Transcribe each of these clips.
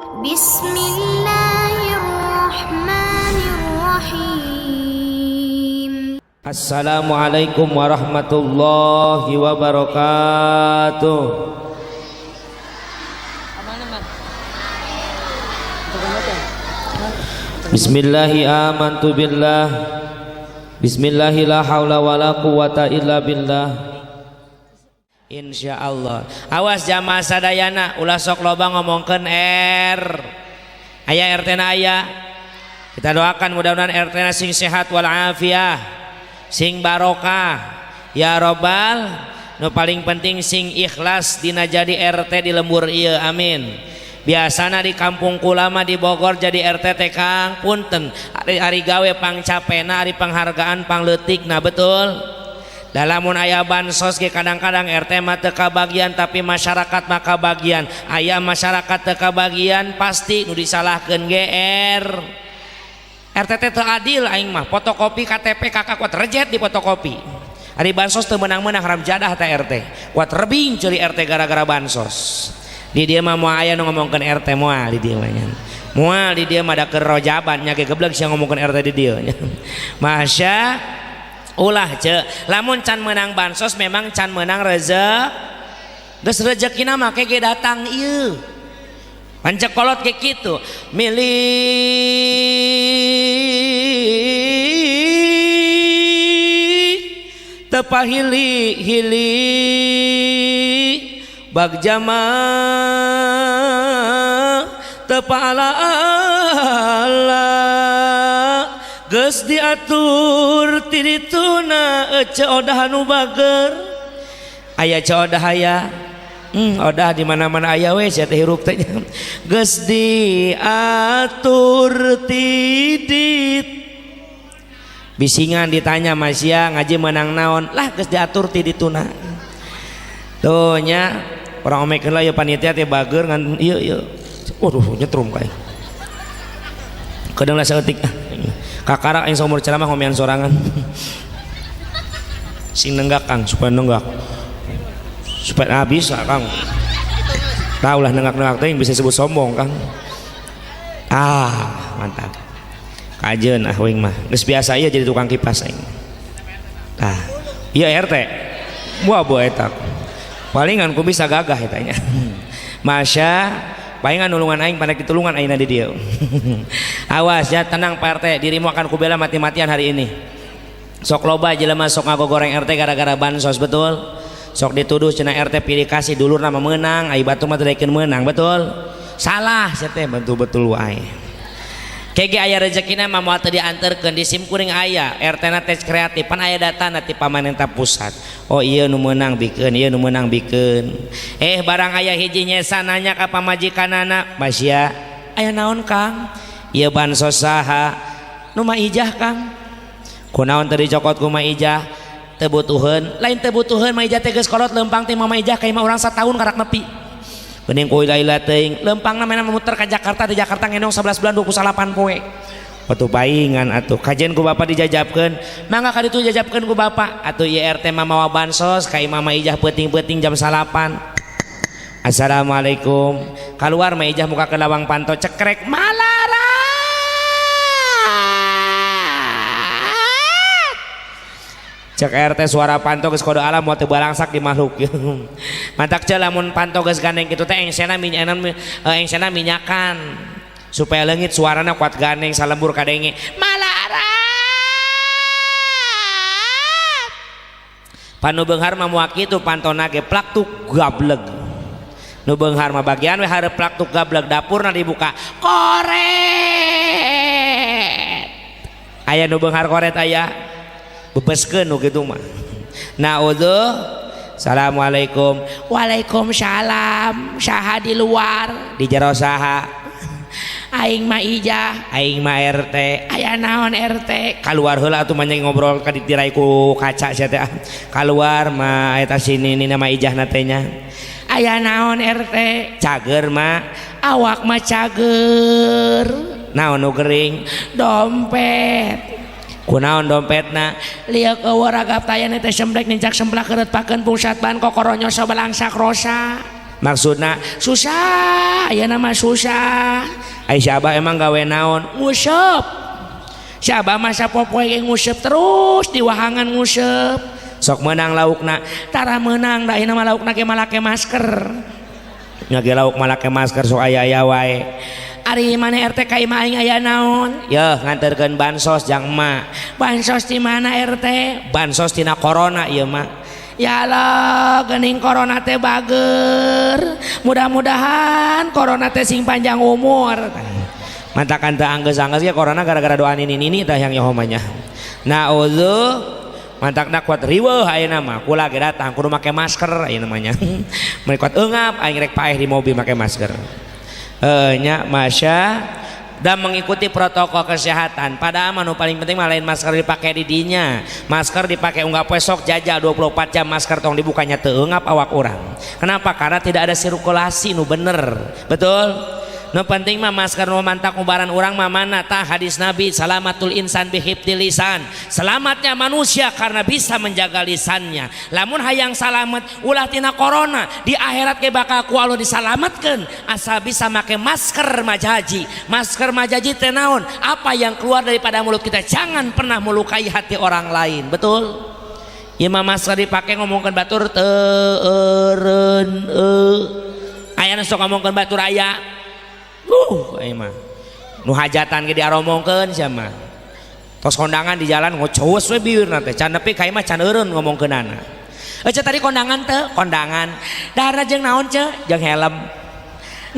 Bismillahirrahmanirrahim. Assalamualaikum warahmatullahi wabarakatuh. Bismillahi amantu billah. Bismillahi la haula wala quwata illa billah. Insyaallah. Awas jamaah sadayana ulah sok loba ngomongkeun aya RT na aya. Kita doakan mudah-mudahan RT na sing sehat wal afiah, sing barokah ya robbal, nu paling penting sing ikhlas dina jadi RT di lembur ieu, amin. Biasana di kampung kulama di Bogor jadi RT teh Kang punten ari gawe pangcapena, ari penghargaan pangleutikna, betul. Dalamun aya bansos ge kadang-kadang RT mah teu kabagian tapi masyarakat mah kabagian. Aya masyarakat teu kabagian pasti nu disalahkeun GR. RT teh teu adil aing mah, fotokopi KTP kakak kuat rejet di fotokopi. Ari bansos teu meunang-meunang haram jadah teh RT. Kuat rebing ceuli RT gara-gara bansos. Di dieu mah moal aya nu ngomongkeun RT moal di dieu mah nya. Moal di dieu mah da keur rojaban nya ge geblek sia ngomongkeun RT di dieu nya. Masya ulah ce, lamun can menang bansos memang can menang geus rezekina make ge datang ieu. Pancek kolot kayak gitu milih tepahili-hili bagjama tepala-ala geus diatur tidituna ece odah anu bager aya ce odah aya odah di mana-mana aya we sia teh hirup teh geus diatur tidit bisingan ditanya masya ngaji menang naon lah geus diatur tidituna tuh nya orang omekeun lah ya panitia teh bager ngan ieu waduh nyetrum kae kadang lah saeutik kakara yang seumur ceramah ngomean sorangan sing nenggak Kang supaya nenggak supaya habis lah Kang tau lah nenggak-nenggak teh bisa disebut sombong Kang mantap kajeun wing mah geus biasa ieu jadi tukang kipas aing iya RT buah eta palingan ku bisa gagah eta nya masya palingan nulungan aing pada ditulungan aing di dieu. Awas ya, tenang Pak RT, dirimu akan kubela mati-matian hari ini. Sok loba jelema sok ngagogoreng RT gara-gara bansos, betul. Sok dituduh cenah RT pilih kasih dulurna mah meunang, ai batu mah teu meunang, betul. Salah sia teh betul-betul wae. Kege aya rezekina mah moal teu dianterkeun di SIM kuring aya, RT na tes kreatif pan aya datana ti pamanentah pusat. Oh iya nu meunang bikeun, ieu nu meunang bikeun. Barang aya hiji nyesa nanya ka pamajikanana, "Masya, aya naon Kang?" "Ieu bansos saha?" "Nu maijah Kang." "Kunaon teu dicokot ku maijah?" "Teu butuheun." "Lain teu butuheun, maijah teh geus kolot leumpang teh maijah ka imah urang sataun karak nepi." Geuning ku ila-ila teuing, leumpangna mena muter ka Jakarta, di Jakarta ngenong 11 bulan 28 poe. Atuh paingan atuh kajen ku bapak dijajabkeun, mangga ka ditu jajabkeun ku bapak. Atuh ieu RT mah mawa bansos ka imah maijah peuting-peuting jam 8. Assalamualaikum. Kaluar maijah muka ke lawang panto cekrek malarat. Cek RT suara panto geus kode alam moal teu balangsak di makhluk. Mantak ce lamun panto geus gandeng kitu teh engsena minyakan supaya leungit suarana kuat gandeng salembur kadenge malarat. Panu beunghar mah moal kitu pantona ge plak tuk gableg. Nu beunghar mah bagian we hareup plak tuk gableg dapurna dibuka koret. Aya nu beunghar koret aya bebeskeun nu kitu mah. Naudzuh. Assalamualaikum. Waalaikumsalam. Saha di luar? Di jero saha? Aing mah ijah. Aing mah RT. Aya naon RT? Kaluar heula atuh manyeng ngobrol ka ditirai ku kaca sia teh. Kaluar mah eta sini ni nama ijahna teh nya. Aya naon RT? Cager mah. Awak mah cager. Naon nu gering? Dompet. Kunaon dompetna? Liuk eueur ragap tayana teh sembrek ninjak semblak keureut pakeun pusat ban kokoronyo sobelang sakrosa. maksudna susah aya nama susah ai si Abah emang gawe naon nguseup si Abah masa popoe ge nguseup terus di wahangan nguseup sok menang laukna tara menang da ieu mah laukna ge malake masker nya ge lauk malake masker sok aya-aya wae ari mana RT ka imah aing aya naon yeuh nganterkeun bansos jang emak bansos di mana RT bansos tina corona ieu mah ya Allah geuning corona teh bager mudah-mudahan corona teh sing panjang umur mantakan teh anggeus-anggeus ya corona gara-gara doa nini tah yang Yahomanya naudzu mantakna kuat riweuh ayeuna mah kula ge datang kudu make masker ayeuna namanya mun kuat eungap aing rek paeh di mobil make masker nya masya dan mengikuti protokol kesehatan padahal anu paling penting mah lain masker dipakai di dinya masker dipakai unggah besok jajal 24 jam masker tong dibukanya teu eungap awak urang kenapa karena tidak ada sirkulasi nu bener betul nu penting mah masker nu mantak ubaran urang mah mana tah hadis Nabi salamatul insan bihifdil lisan selamatnya manusia karena bisa menjaga lisannya lamun hayang salamet ulah tina corona di akhirat ge bakal ku Allah disalamatkeun asal bisa make masker majaji teh naon apa yang keluar daripada mulut kita jangan pernah melukai hati orang lain betul ieu mah masker dipake ngomongkeun batur teu eureun aya nu sok ngomongkeun batur aya ayo mah nu hajatan ge diaromongkeun sia mah tos kondangan di jalan ngocowes we bibirna teh can nepi ka imah can eureun ngomongkeunana ece tadi kondangan teh kondangan dahar jeung naon ce jeung helm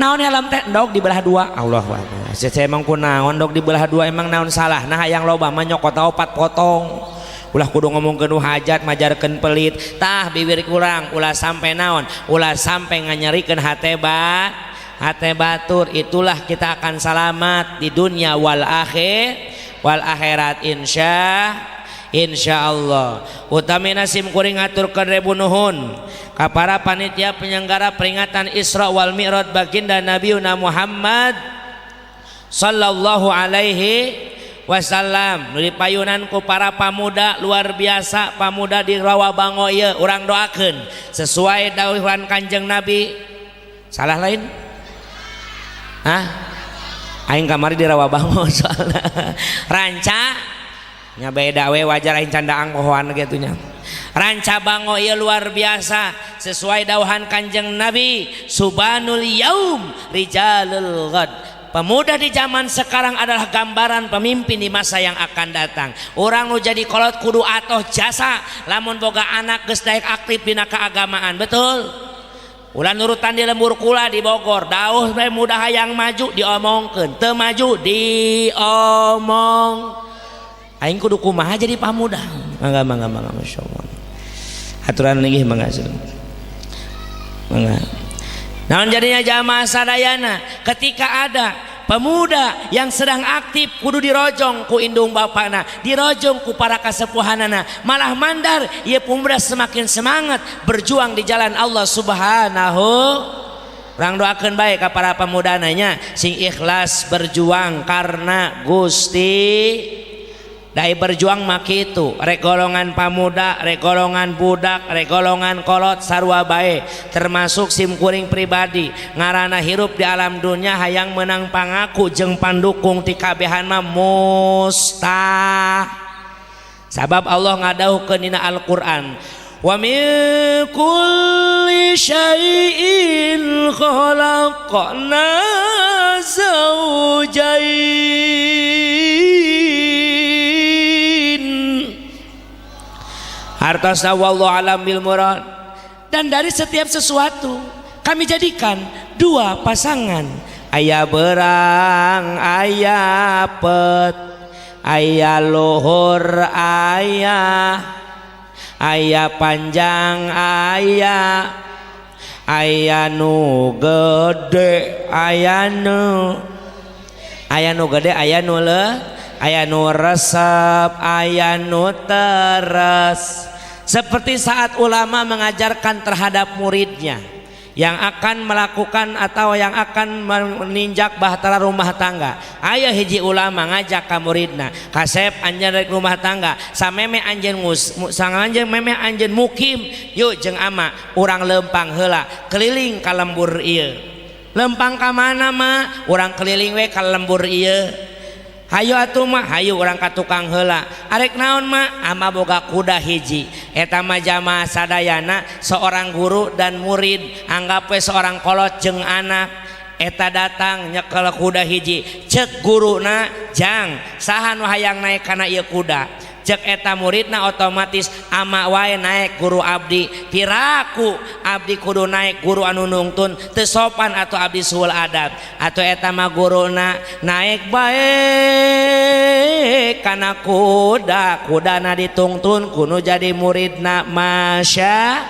naon helm teh endog dibelah dua Allahu akbar saya emang kunaon endog dibelah dua emang naon salah nah hayang loba mah nyokot 4 potong ulah kudu ngomongkeun nu hajat majarkeun pelit tah bibir kurang ulah sampai naon ulah sampai nganyerikeun hate batur itulah kita akan selamat di dunia wal akhirat insyaallah utamina sim kuring ngaturkeun rebu nuhun ka para panitia penyelenggara peringatan Isra wal Mi'raj baginda Nabiuna Muhammad sallallahu alaihi wasallam nu dipayunan ku para pamuda luar biasa pamuda di Rawabango ieu urang doakeun sesuai dawuhan Kanjeng Nabi salah lain aing kamari di Rawabango soalna ranca nya beda we wajar aing candaang pohoan gitu nya ranca bango ieu luar biasa sesuai dawuhan Kanjeng Nabi subhanul yaum rijalul ghad pemuda di zaman sekarang adalah gambaran pemimpin di masa yang akan datang orang nu jadi kolot kudu atoh jasa lamun boga anak geus daek aktif dina keagamaan betul ulah nurutan di lembur kula di Bogor dauh bae mudah hayang maju diomongkeun teu maju diomong aing kudu kumaha jadi pamuda mangga masyaallah aturan nggih mangga naon jadinya jamaah sadayana ketika ada pemuda yang sedang aktif kudu dirojong ku indung bapana dirojong ku para kasepuhanana malah mandar ieu pemuda semakin semangat berjuang di jalan Allah subhanahu urang doakeun bae ka para pemudananya sing ikhlas berjuang karena Gusti dai berjuang mah kitu rek golongan pamuda rek golongan budak rek golongan kolot sarua bae termasuk sim kuring pribadi ngaranna hirup di alam dunia hayang menang pangaku jeung pandukung ti kabehan mah sabab Allah ngadauhkeun dina Al-Qur'an wa min kulli syai'in khalaqna zawjain hartosna wallahu alam bil murad dan dari setiap sesuatu kami jadikan dua pasangan aya berang aya pet aya luhur aya panjang aya nu gede aya nu gede aya nu aya nu resep aya nu teres seperti saat ulama mengajarkan terhadap muridnya yang akan melakukan atau yang akan meninjak bahtera rumah tangga. Aya hiji ulama ngajak ka muridna, kasep anjeun rek rumah tangga, sameme anjeun sanganjeun meme anjeun mukim, yuk jeung ama urang lempang heula keliling ka lembur ieu. Lempang ka mana mah? Urang keliling we ka lembur ieu. Hayu atuh mah, hayu urang ka tukang heula. Arek naon mah? Ama boga kuda hiji. Eta mah jamaah sadayana seorang guru dan murid, anggap we seorang kolot jeung anak. Eta datang nyekel kuda hiji, cek guruna, jang saha nu hayang naik kana ieu kuda. Cek eta muridna otomatis ama wae naik guru abdi, piraku abdi kudu naik guru anu nungtun teu sopan atau abdi suul adab, atau eta mah guruna naik bae kana kuda, kudana ditungtun kudu jadi muridna. Masya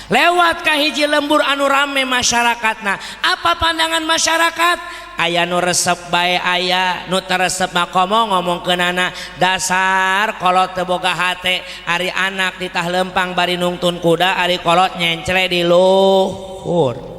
lewat ka hiji lembur anu rame masyarakatna. Apa pandangan masyarakat? Aya nu resep bae, aya nu teu resep mah komo ngomongkeunana dasar kolot teu boga hate. Ari anak ditah lempang bari nungtun kuda, ari kolot nyencre di luhur.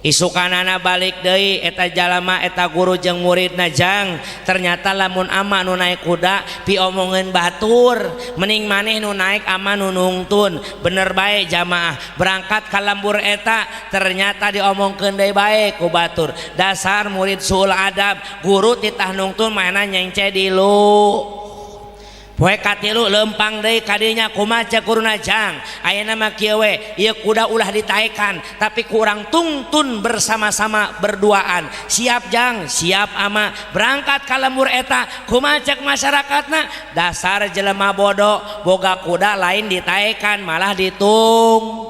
Isukanana balik deui eta jalama eta guru jeung muridna, jang ternyata lamun ama nu naik kuda piomongeun batur, mending maneh nu naik ama nu nungtun. Bener bae jamaah berangkat ka lembur eta ternyata diomongkeun deui bae ku batur. Dasar murid suul adab, guru titah nungtun mana nyengce di lu. Poe katilu lempang deui kadinya kumaha cek guruna, jang ayeuna mah kieu we ieu kuda ulah ditaekan tapi ku urang tungtun bersama-sama berduaan. Siap jang, siap ama. Berangkat ka lembur eta kumaha cek masyarakatna? Dasar jelema bodoh, boga kuda lain ditaekan malah ditung.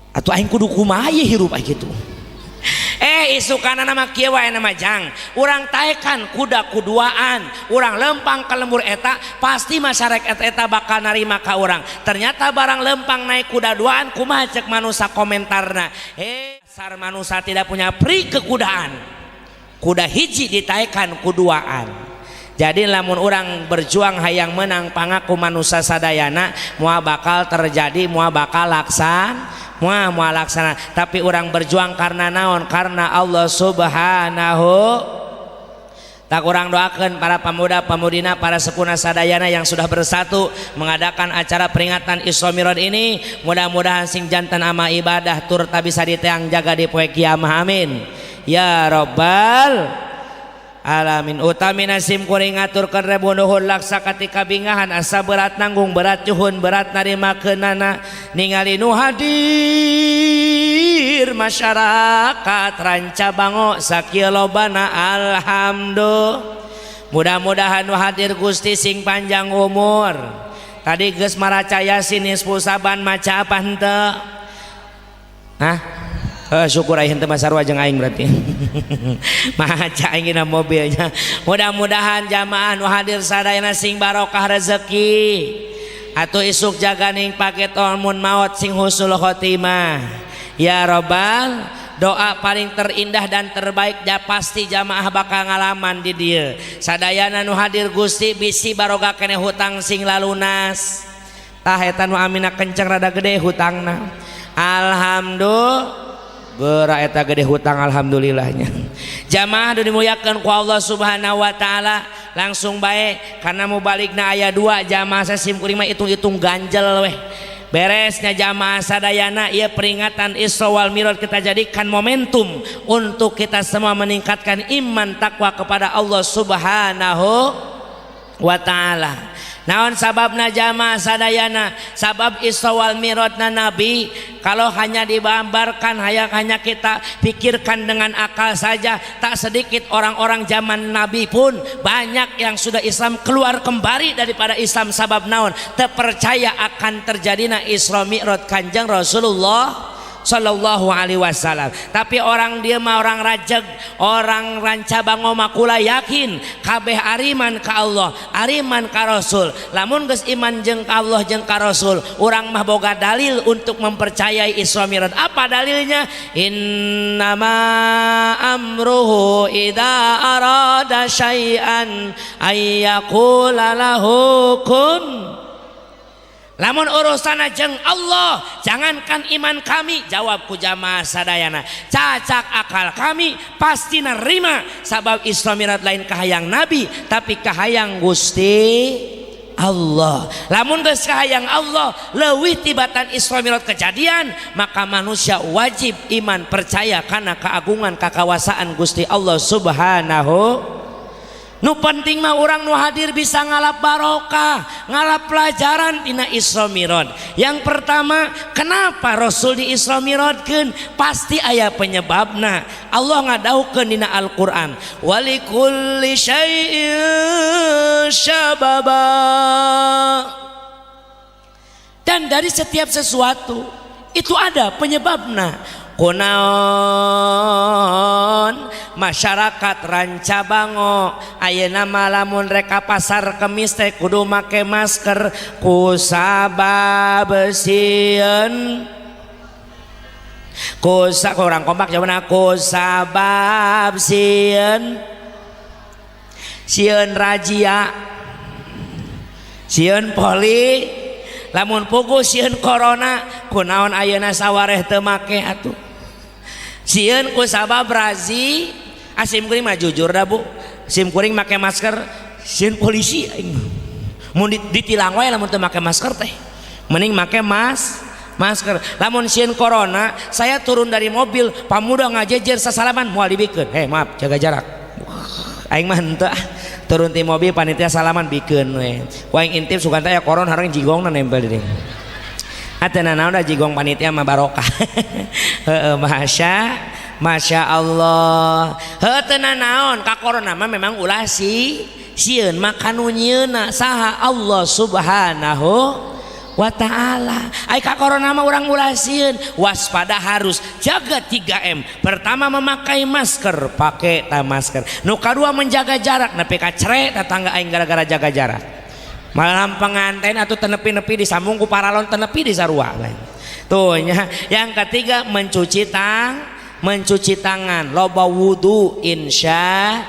Atuh aing kudu kumaha ieu hirup aya kitu. Isukanana mah kieu wae nama jang urang taekan kuda kuduaan, urang lempang ka lembur eta pasti masyarakat eta bakal narima ka urang. Ternyata barang lempang naik kuda duaan kumaha cek manusia komentarna, dasar manusia tidak punya pri kekudaan, kuda hiji ditaekan kuduaan. Jadi lamun urang berjuang hayang menang pangaku manusia sadayana moal bakal terjadi, moal bakal moal laksana. Tapi orang berjuang karena naon? Karena Allah Subhanahu. Tak kurang doakan para pemuda pemudina, para sepuna sadayana yang sudah bersatu mengadakan acara peringatan Isra Mi'raj ini. Mudah-mudahan sing jantan ama ibadah turta bisa diteang jaga di poe kiamah, amin ya rabbal alamin. Utami nasim kuring ngaturkeun rebunuhun laksa katika bingahan asa berat nanggung berat juhun berat narimakeunana ningali nu hadir masyarakat ranca bango sakieu lobana alhamdulillah. Mudah-mudahan nu hadir Gusti sing panjang umur. Tadi geus maraca Yasin nisfu saban maca apa henteu? Hah? Syukur aing teu masarua jeung aing berarti. Maca aing dina mobilnya. Mudah-mudahan jamaah nu hadir sadayana sing barokah rezeki. Atuh isuk jaga ning paket mun maot sing husnul khotimah. Ya Rabbal, doa paling terindah dan terbaik ya pasti jamaah bakal ngalaman di dieu. Sadayana nu hadir Gusti bisi barokah keneh hutang sing lalunas. Tah eta nu amina kenceng rada gede hutangna. Alhamdulillah. Geura eta gede hutang alhamdulillahnya. Jamaah dimuliakeun ku Allah Subhanahu wa taala, langsung bae karena mau balikna aya 2 jamaah sasim kuring mah hitung-hitung ganjel weh. Beresnya jamaah sadayana ieu peringatan Isra wal Mi'raj kita jadikan momentum untuk kita semua meningkatkan iman takwa kepada Allah Subhanahu wa taala. Naon sababna jamaah sadayana? Sabab Isra wal Mi'rajna Nabi kalau hanya digambarkan hanya kita pikirkan dengan akal saja, tak sedikit orang-orang zaman Nabi pun banyak yang sudah Islam keluar kembali daripada Islam. Sabab naon? Terpercaya akan terjadinya Isra Mi'raj Kanjeng Rasulullah Sallallahu Alaihi Wasallam. Tapi orang dia mah orang rajeg, orang ranca bango makula yakin kabeh ariman ka Allah, ariman ka Rasul. Lamun geus iman jeung ka Allah jeung ka Rasul, urang mah boga dalil untuk mempercayai Isra Mi'raj. Apa dalilnya? Innama amruhu idza arada syai'an ayyaqula lahu kun Lamun urusana jeung Allah, jangankan iman kami, jawab ku jamaah sadayana, cacak akal kami pasti nerima, sabab Isra Mi'raj lain kahayang Nabi tapi kahayang Gusti Allah. Lamun geus kahayang Allah leuwih tibatan Isra Mi'raj kejadian, maka manusia wajib iman percaya kana keagungan kakawasaan Gusti Allah Subhanahu. Nu penting mah orang nu hadir bisa ngalap barokah, ngalap pelajaran dina Isra Mi'raj. Yang pertama, kenapa Rasul di Isra Mi'rajkeun? Pasti aya penyebabna. Allah ngadaukeun dina Al-Qur'an, walikulli syai'in syababa. Dan dari setiap sesuatu itu ada penyebabna. Kunaon masyarakat Rancabango ayeuna malamun reka pasar kemis teh kudu make masker kusabab sieun kurang kompak jawabanna kusabab sieun razia sieun poli lamun pugu sieun corona kunaon ayeuna sawareh teu make atuh sieun ku sabab razi asim kuring mah jujur dah bu, sim kuring make masker sieun polisi mun ditilang wae lamun teu make masker teh mending make masker. Lamun sieun corona saya turun dari mobil pamuda ngajejer sasalaman moal dibikeun maaf jaga jarak aing mah henteu turun ti mobil panitia salaman bikeun we waing intip sugan teh corona harang jigongna nempel di dieu atena naon da jigong panitia mah barokah. Heeh Masya Allah. Heuh teu naon ka corona mah memang ulah sieun mah kanu nyieunna saha Allah Subhanahu wa ta'ala. Ai ka corona mah urang ulah sieun, waspada harus jaga 3M. Pertama memakai masker, pakai masker. Nu kadua menjaga jarak, nepi ka cere tetangga aing gara-gara jaga jarak. Malam pengantin atau tenepi-nepi disambung ku paralon tenepi di sarua tuh nya. Yang ketiga mencuci tangan loba wudu insya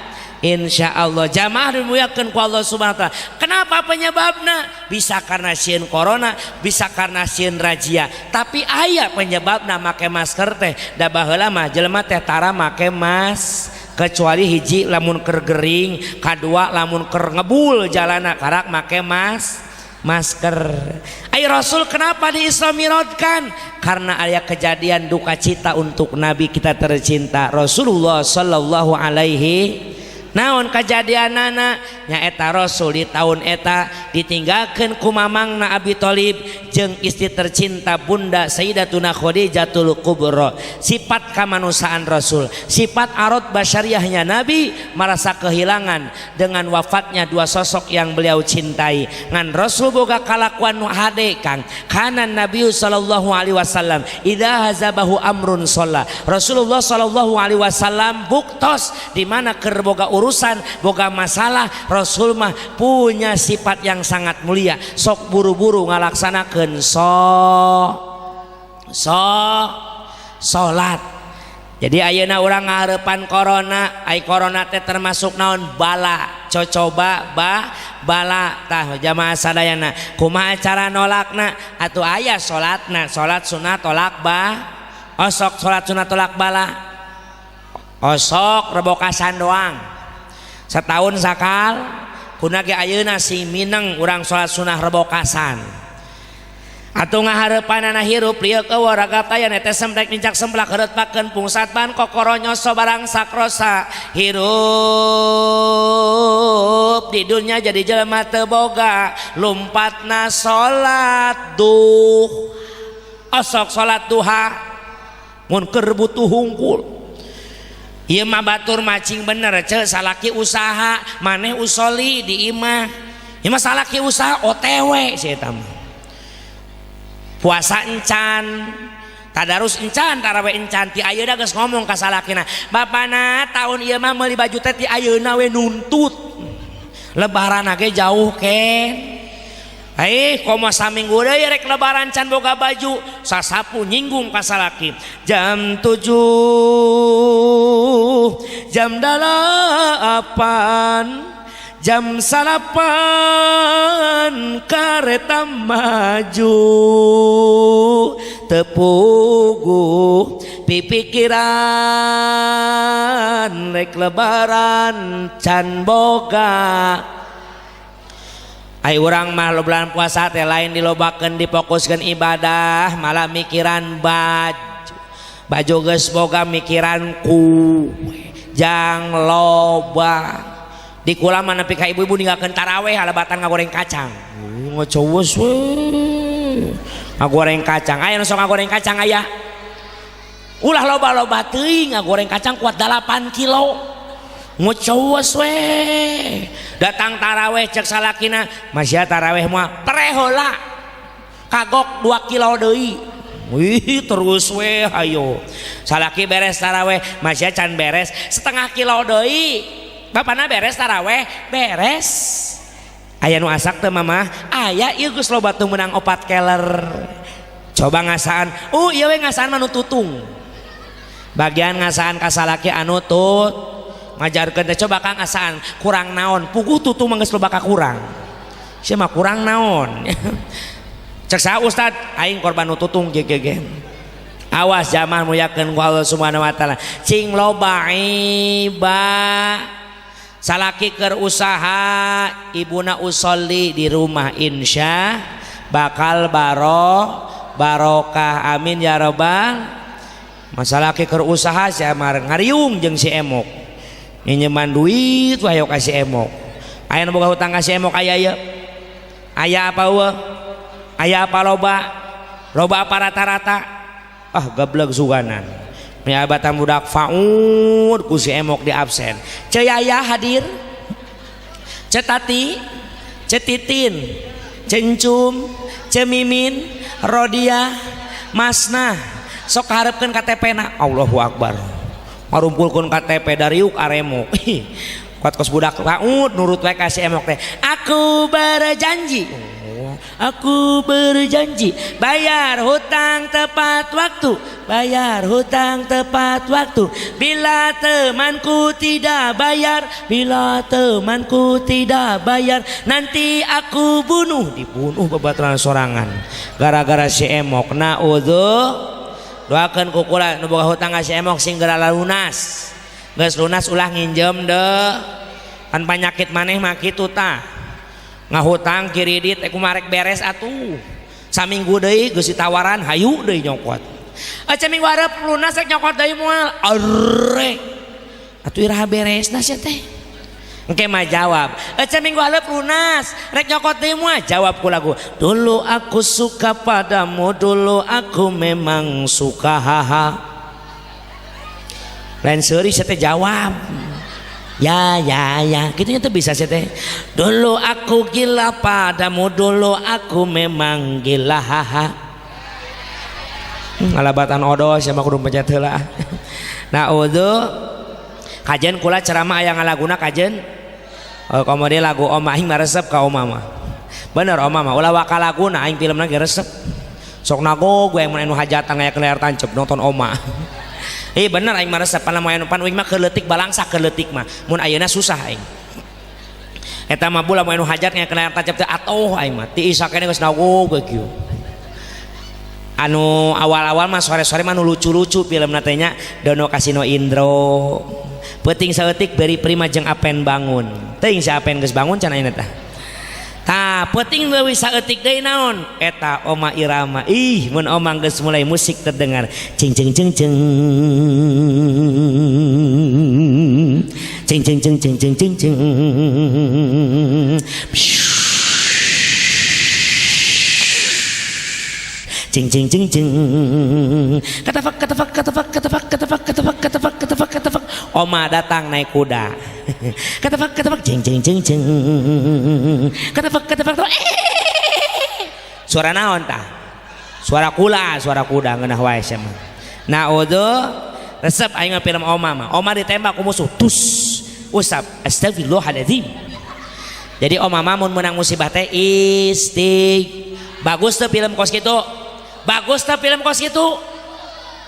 Allah. Jamaah dimuliakeun ku Allah Subhanahu wa taala. Kenapa penyebabna? Bisa karena sieun corona, bisa karena sieun razia, tapi aya penyebabna make masker teh. Da baheula mah jelema teh tara make kecuali hiji lamun keur gering, kadua lamun keur ngebul jalana karak make masker. Ai Rasul kenapa di Isra Mi'rajkan? Karena aya kejadian duka cita untuk Nabi kita tercinta Rasulullah sallallahu alaihi. Naon kejadianana nyaeta Rasul di tahun eta ditinggalkeun ku mamangna Abi Thalib jeung istri tercinta Bunda Sayyidatuna Khadijatul Kubra. Sifat kemanusiaan Rasul, sifat arad basyariahnya Nabi merasa kehilangan dengan wafatnya dua sosok yang beliau cintai. Ngan Rasul boga kalakuan nu hade Kang. Kana Nabi sallallahu alaihi wasallam idza hazabahu amrun shalla. Rasulullah sallallahu alaihi wasallam buktos di mana keur boga urusan boga masalah Rasul mah punya sifat yang sangat mulia, sok buru-buru ngalaksanakeun salat. Jadi ayeuna urang ngahareupan corona, ai corona teh termasuk naon bala, cocoba bala tah jamaah sadayana. Kumaha cara nolakna? Atuh aya salatna, salat sunat tolak osok salat sunat tolak bala. Osok rebokasan doang. Setahun sakal kuna ge ayeuna sing mineng urang salat sunah rebokasan atuh ngahareupanana hirup lieu eueuh ragap taya teh semprek nincak semplak heureutpakeun pungsatban kokoro nyoso barang sakrosa hirup di dunya jadi jelema teu boga lumpatna salat osok salat duha mun keur butuh hungkul. Ieu mah batur macing bener ce salaki usaha maneh usoli di imah. Ieu mah salaki usaha OTW si eta mah. Puasa encan, tadarus encan, tarawih encan ti ayeuna geus ngomong ka salakina, "Bapana tahun ieu mah meuli baju teh ti ayeuna we nuntut. Lebaran ge jauh ken." Komo saminggu deui rek lebaran can boga baju sasapu nyinggung ka salaki. Jam 7 jam 8 jam 8 kareta maju tepugu pipikiran rek lebaran can boga. Ai urang mah lo bulan puasa teh lain dilobakeun difokuskeun ibadah malah mikiran baju geus boga mikiran kue jang loba di kula mah nepi ka ibu-ibu ninggalkeun taraweh halebatan ngagoreng kacang ngocowos we ngagoreng kacang aya nu sok ngagoreng kacang aya ulah loba-loba teuing ngagoreng kacang kuat 8 kilo ngocowos we datang taraweh cek salakina masya taraweh mah prehola kagok 2 kilo deui wih terus we hayo salaki beres taraweh masya can beres setengah kilo deui bapana beres taraweh beres aya nu asak teu mama aya ieu geus loba teu meunang 4 keler coba ngasaan ieu we ngasaan mah nu tutung bagian ngasaan ka salaki anu tut ngajarkeun teh coba Kang asaan kurang naon puguh tutu mah geus loba ka kurang sia mah kurang naon cek saha ustad aing korban nu tutung gegege awas zaman muyakeun ku Allah Subhanahu wa taala cing loba iba salaki keur usaha ibuna usolli di rumah insya bakal barokah amin ya rabbal masalah keur usaha sia mar ngariung jeung si emok nyeman duit wah yuk kasih emok aya nu boga hutang kasih emok aya ya aya apa we aya apa loba apa rata-rata gablek suganan nyabatan budak faud ku si emok di absen ce yaya hadir ce tati ce titin ce encum ce mimin rodia masna sok hareupeun KTP na Allahu Akbar ngarumpulkeun KTP dari yuk aremok kuat kos budak laut nurut wae kasih emok teh aku berjanji bayar hutang tepat waktu bila temanku tidak bayar nanti aku dibunuh babaturan sorangan gara-gara si emok naudzu doakeun ku kula nu boga hutang ka si emok segera lunas geus lunas ulah nginjem deh kan penyakit maneh mah kitu tah ngahutang kiridit kumarek beres atuh saminggu deui geus ditawaran hayu deui nyokot minggu hareup lunas rek nyokot deui moal arre atuh iraha beresna sia teh engke mah jawab minggu hareup lunas rek nyokot deui moal jawab ku lagu dulu aku suka padamu dulu aku memang suka haha lain seuri sia teh jawab ya gitu nya teh bisa sia teh dulu aku gila padamu dulu aku memang gila haha ngalabatan odos sia mah kudu pencet heula nah kajen kula ceramah aya ngalaguna kajen kemudian lagu oma aing mah resep ka oma mah bener oma mah ulah waka laguna aing filmna ge resep sok nago gue mun anu hajatan aya kelayar tancep nonton oma bener aing mah resep pan uing mah keleutik balangsa keleutik mah mun ayeuna susah aing eta mah bula mun anu hajat aya kelayar tancep teh atoh aing mah ti isa kene geus nago gue kieu anu awal-awal mah sore-sore mah nu lucu-lucu filmna teh nya Dono Kasino Indro penting saeutik beri prima jeung apen bangun teuing si apen geus bangun can ayeuna tah tah penting leuwih saeutik deui naon eta oma irama mun oma geus mulai musik terdengar cing cing cing cing cing cing cing cing cing cing cing cing cing cing cing katafak oma datang naik kuda katafak cing cing cing cing katafak suara naon tah suara kuda ngeunah wae sia mah nah resep aing film oma mah oma ditembak ku musuh tus usap astagfirullahaladzim jadi oma mah mun meunang musibah teh bagus teh film kos kitu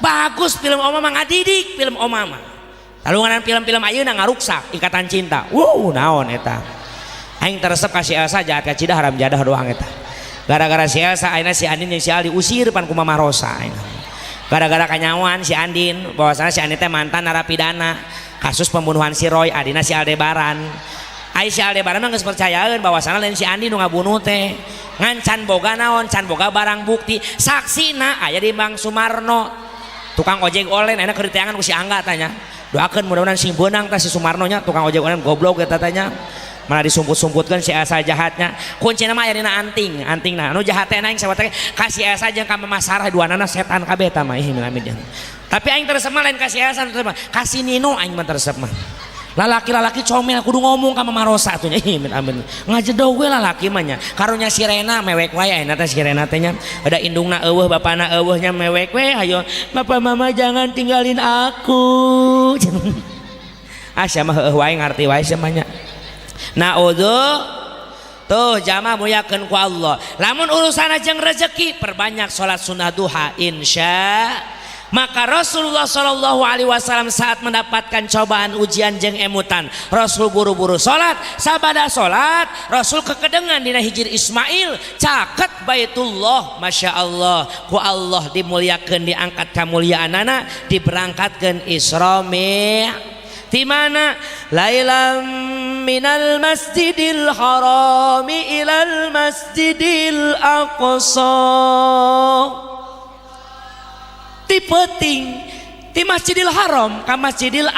bagus film oma mah ngadidik film oma mah talunganan film-film ayeuna ngaruksak ikatan cinta naon eta aing teresep ka si Elsa jahat ka Cidah haram jadah doang eta gara-gara si Elsa ayeuna si Andin jeung si Aldi usir pan ku Mama Rosa gara-gara kanyawan si Andin bahwasana si Andin teh mantan narapidana kasus pembunuhan si Roy adina si Aldebaran ai si Aldebaran mah geus percayaeun bahwasana lain si Andin nu ngabunuh teh ngan can boga naon can boga barang bukti saksina aya di Bang Sumarno tukang ojek online enak keur diteangan ku si Angga tanya doakeun mudah-mudahan sing beunang teh si Sumarno nya tukang ojek online goblok eta tanya malah disumput-sumputkeun si Elsa jahatnya kuncina mah aya dina antingna anu jahat teh aing sabab teh ka si Elsa jeung ka Mama Sarah duanana setan kabeh eta mah amin tapi aing teresep mah lain ka si Elsa ka si Nino aing mah teresep mah lalaki comel kudu ngomong ka Mama Rosa atuh nya amin ngajedog we lalaki mah nya karunya si Rena mewek wae ayeuna teh si Rena teh nya ada indungna eueuh bapana eueuh nya mewek we hayo Bapak Mama jangan tinggalin aku sia mah heueuh wae ngarti wae sia mah nya naudzu tuh jamaah muliakeun ku Allah lamun urusan jeung rezeki perbanyak salat sunah duha insya maka Rasulullah Shallallahu Alaihi Wasallam saat mendapatkan cobaan ujian jeung emutan Rasul buru-buru salat sabada salat Rasul kekedengan dina hijir Ismail caket Baitullah Masya Allah ku Allah dimuliakeun diangkat kamuliaanana diberangkatkeun Isra di mana lailam minal masjidil harami ilal masjidil aqsa ti peuting ti Masjidil Haram ka Masjidil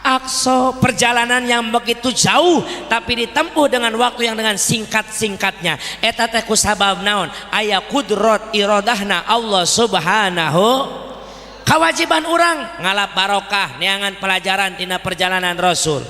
Aqsa perjalanan yang begitu jauh tapi ditempuh dengan waktu yang dengan singkat-singkatnya eta teh ku sabab naon aya kudrat iradahna Allah Subhanahu kewajiban orang ngalap barokah neangan pelajaran dina perjalanan Rasul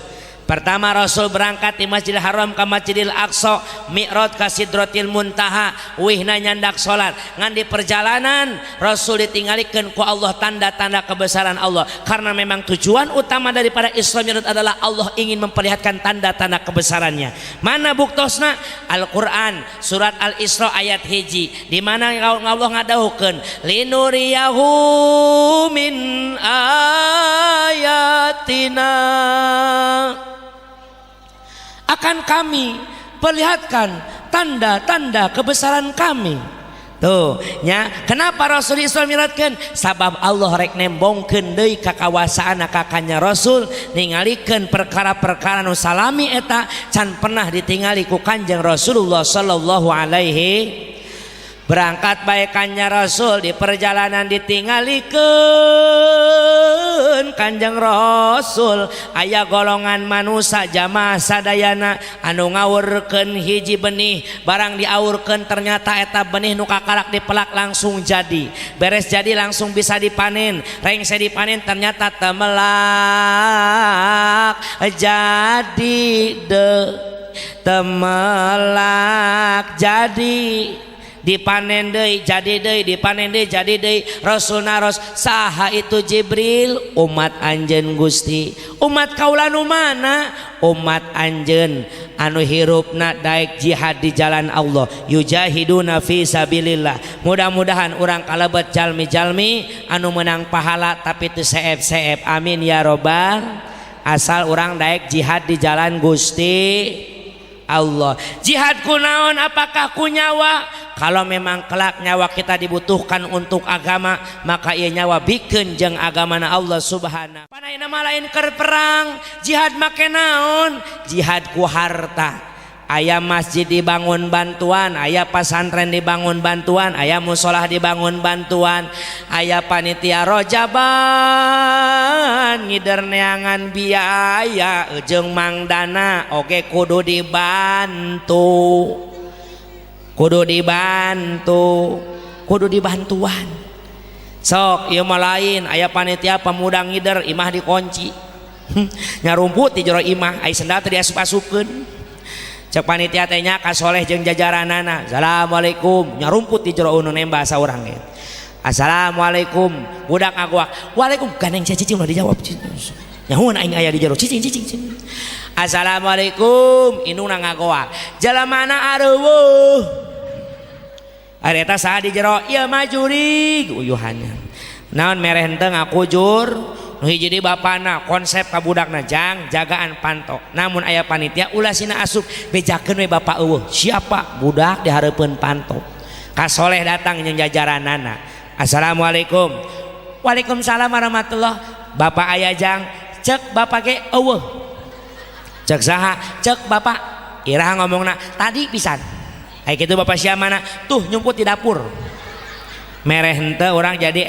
pertama Rasul berangkat di Masjidil Haram ke Masjidil Aqsa mi'raj ka Sidratil Muntaha wihna nyandak salat ngan di perjalanan Rasul ditinggalikeun ku Allah tanda-tanda kebesaran Allah karena memang tujuan utama daripada Isra Mi'raj adalah Allah ingin memperlihatkan tanda-tanda kebesarannya mana buktosna Al-Qur'an surat Al-Isra ayat hiji di mana Allah ngadauhkeun linuriyahu min ayatina akan kami perlihatkan tanda-tanda kebesaran kami tuh nya kenapa Rasul Isra Mi'rajkeun sabab Allah rek nembongkeun deui kakawasaan kakanya Rasul ningalikeun perkara-perkara nu salami eta can pernah ditingali ku Kanjeng Rasulullah sallallahu alaihi berangkat bae kanjeng Rasul di perjalanan ditinggalikeun Kanjeng Rasul aya golongan manusia jamaah sadayana anu ngawurkeun hiji benih barang diawurkeun ternyata eta benih nu kakarak dipelak langsung jadi beres jadi langsung bisa dipanen rengse dipanen ternyata temelak jadi temelak jadi dipanen deui jadi deui dipanen deui jadi deui Rasul naros saha itu Jibril umat anjeun Gusti umat kaula nu mana umat anjeun anu hirupna daek jihad di jalan Allah yujahiduna fi sabilillah mudah-mudahan urang kalebet jalmi-jalmi anu menang pahala tapi teu seep-seep amin ya robbal asal urang daek jihad di jalan Gusti Allah jihad kunaon apakah ku nyawa kalau memang kelak nyawa kita dibutuhkan untuk agama maka ia nyawa bikeun jeung agamana Allah Subhanahu panaina mah lain keur perang jihad make naon jihad ku harta aya masjid dibangun bantuan aya pasantren dibangun bantuan aya musolah dibangun bantuan aya panitia rojaban ngider neangan biaya jeung mangdana oge kudu dibantuan sok ieu mah lain aya panitia pemuda ngider imah dikunci nyarumput di jero imah ai sendal teh diasup-asupkeun cek panitia teh nya ka soleh jeung jajaranana assalamualaikum nyarumput di jero unu nembah saurang ge assalamualaikum budak ngagoak waalaikum gandeng cicing udah dijawab nyahoan aing aya di jero cicing assalamualaikum indungna ngagoak jalamana areueuh ari eta saha di jero ieu mah jurig uyuhannya naon mere henteu ngakujur hiji di bapana konsep ka budakna jang jagaan panto namun aya panitia ulah sina asup bejakeun we bapak eueuh siapa budak di hareupeun panto ka soleh datang jeung jajaranana assalamualaikum waalaikumsalam warahmatullah bapak aya jang cek bapak ge eueuh cek saha cek bapak iraha ngomongna tadi pisan aya kitu bapak sia mana tuh nyumput di dapur mereh henteu urang jadi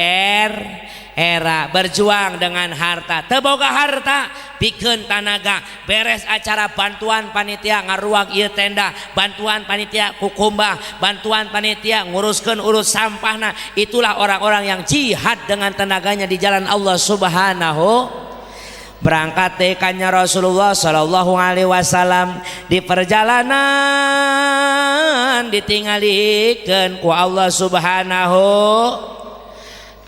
era berjuang dengan harta teboga harta pikeun tanaga beres acara bantuan panitia ngaruag ieu tenda bantuan panitia kukumbah bantuan panitia nguruskeun urus sampahna itulah orang-orang yang jihad dengan tenaganya di jalan Allah Subhanahu berangkat tekannya Rasulullah Shallallahu Alaihi Wasallam di perjalanan ditinggalikeun ku Allah Subhanahu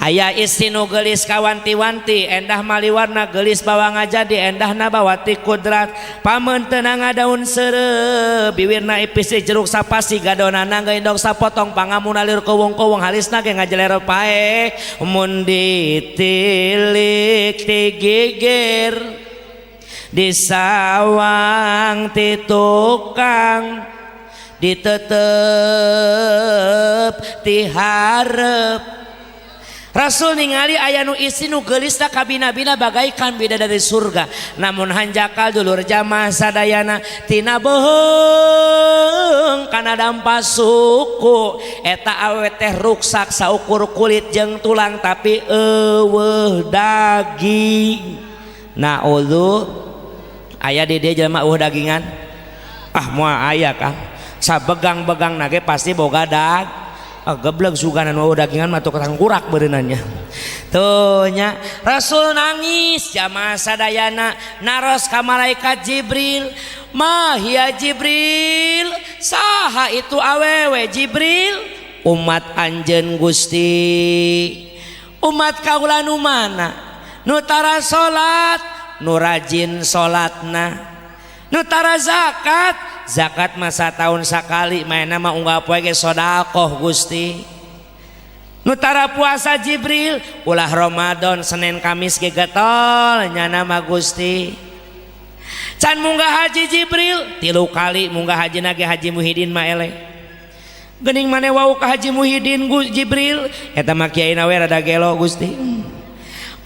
aya istri nu geulis kawanti-wanti endah maliwarna geulis bawa ngajadi endahna bawati kudrat pameun teu ngadaun seureu biwirna ipis jeruk sapasi gadonana geundong sapotong pangamuna lir kowong-kowong halisna ge ngajelero pae mun ditilik digeger disawang ti tukang ditetep ti hareup Rasul ningali aya nu istri nu geulisna kabina-bina bagaikan bidadari surga namun hanjakal dulur jamaah sadayana tina beuheung kana dampa suku eta awewe teh ruksak saukur kulit jeung tulang tapi eueuh daging naudzu aya di dieu jelema eueuh dagingan moal aya Kang sabegang-begang nage pasti boga geblek suganan mau dagingan mah tukang kurak berenannya tuh nya Rasul nangis jamaah sadayana naros ka malaikat Jibril mah ya Jibril saha itu awewe Jibril umat anjeun Gusti umat kaula nu mana nu tara salat nu rajin salatna nu tara zakat zakat masa tahun sakali mainna mah unggah poe ge sedekah Gusti nu tara puasa Jibril ulah Ramadan Senin Kamis ge getol nyana mah Gusti can munggah haji Jibril 3 kali munggah haji ge Haji Muhyiddin mah eleh geuning maneh wau ka Haji Muhyiddin Jibril eta mah kiaina we rada gelo Gusti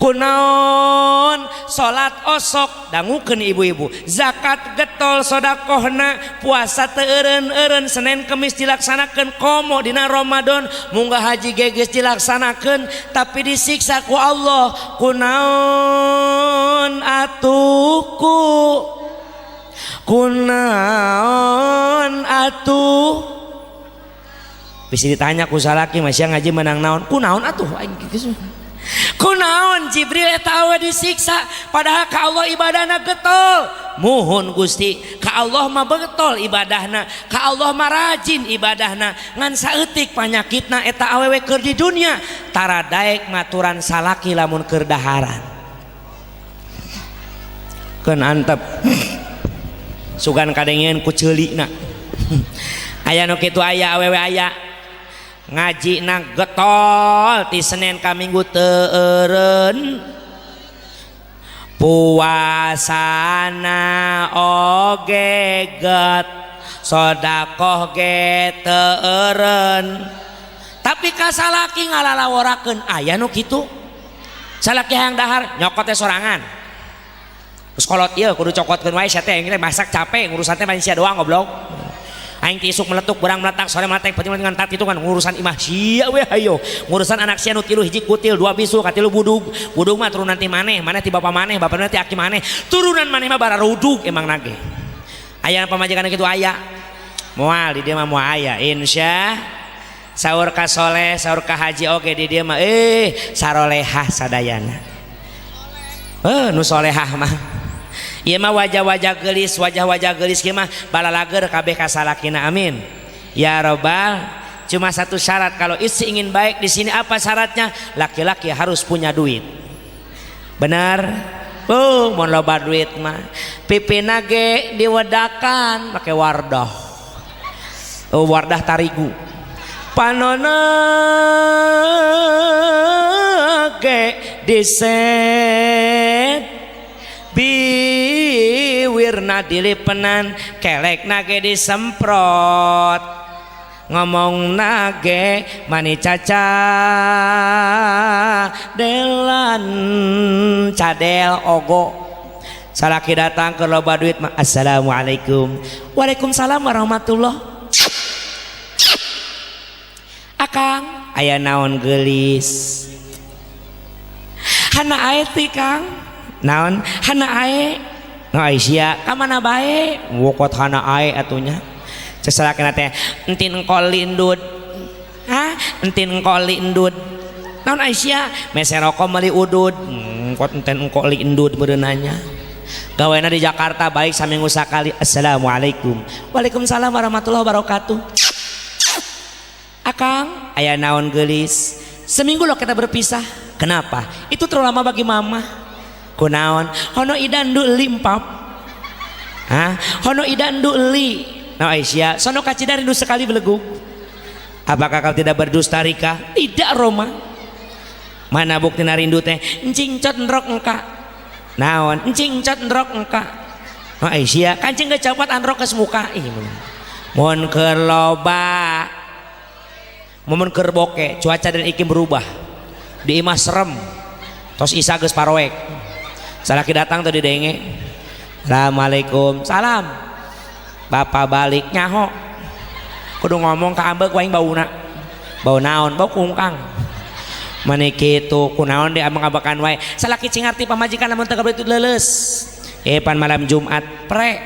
kunaon salat osok dangukeun ibu-ibu zakat getol sodakohna puasa teu eureun Senin Kemis dilaksanakeun komo dina Ramadan munggah haji geges dilaksanakeun tapi disiksa ku Allah kunaon atuku kunaon atuh bisa ditanya ku salaki masih ngaji menang naon kunaon atuh aing kitu kunaon Jibril eta awe disiksa padahal ka Allah ibadahna getol muhun Gusti ka Allah mah getol ibadahna ka Allah mah rajin ibadahna ngan saeutik panyakitna eta awewe keur di dunia tara daek maturan salaki lamun keur daharan keun antep sugan kadengeun ku ceulikna aya nu kitu aya awewe aya ngaji na getol ti Senin ka Minggu teu eureun puasana oge get sodakoh ge teu eureun tapi ka salaki ngalalaworakeun aya nu kitu salaki hayang dahar nyokot teh sorangan terus kolot ieu kudu cokotkeun wae sia teh masak capek ngurusan teh manusia doang goblok aing tisuk meletuk berang meletak sore meletak pati dengan tat itu kan ngurusan imah sia we hayo ngurusan anak sia nu 3 hiji kutil 2 bisu ka 3 budug mah turunan ti maneh ti bapa maneh bapana ti aki maneh turunan maneh mah bararudug emang nage aya pamajikan kitu aya moal di dieu mah moal aya insya saur ka soleh saur ka haji oge di dieu mah sarolehah sadayana nu solehah mah ieu mah wajah-wajah geulis kieu mah balalager kabeh ka salakina amin ya robbal cuma satu syarat kalau istri ingin baik di sini apa syaratnya laki-laki harus punya duit benar mun loba duit mah pipina ge diwedakan make wardah wardah tarigu panonna ge diset biwirna dilipenan kelek nage disemprot ngomong nage mani caca delan cadel ogo salaki datang ke loba duit assalamualaikum waalaikumsalam warahmatullah akang aya naon geulis hana ae ti kang naon hana ae no Aisyah ka mana bae wokot hana ae atunya cesalakina teh entin engkol lindud hah entin engkol lindud naon Aisyah meseroko meuli udud kot enten engkol lindud beunanya gaweana di Jakarta baik saminggu sakali assalamualaikum waalaikumsalam warahmatullahi wabarakatuh akang aya naon geulis seminggu lo kita berpisah kenapa itu terlalu lama bagi mama kunaon hono idan li empap hah hono idan li no Aisyah sono kacidar rindu sekali beleguk apakah kau tidak berdusta Rika tidak Roma mana bukti rindu teh encing cot ndrok engka naon encing cot ndrok engka no Aisyah kancing gecopot androk ke muka ih mun keur loba mun keur boke cuaca dan iklim berubah di imah serem tos isa geus paroek salaki datang tadi denge assalamualaikum salam bapak balik nyaho kudu ngomong ka ambek waing bauna bau naon bau kungkang mani kitu kunaon di abang-abakan wae salaki cingarti pamajikan lamun teu kabeh leuleus pan malam Jumat pre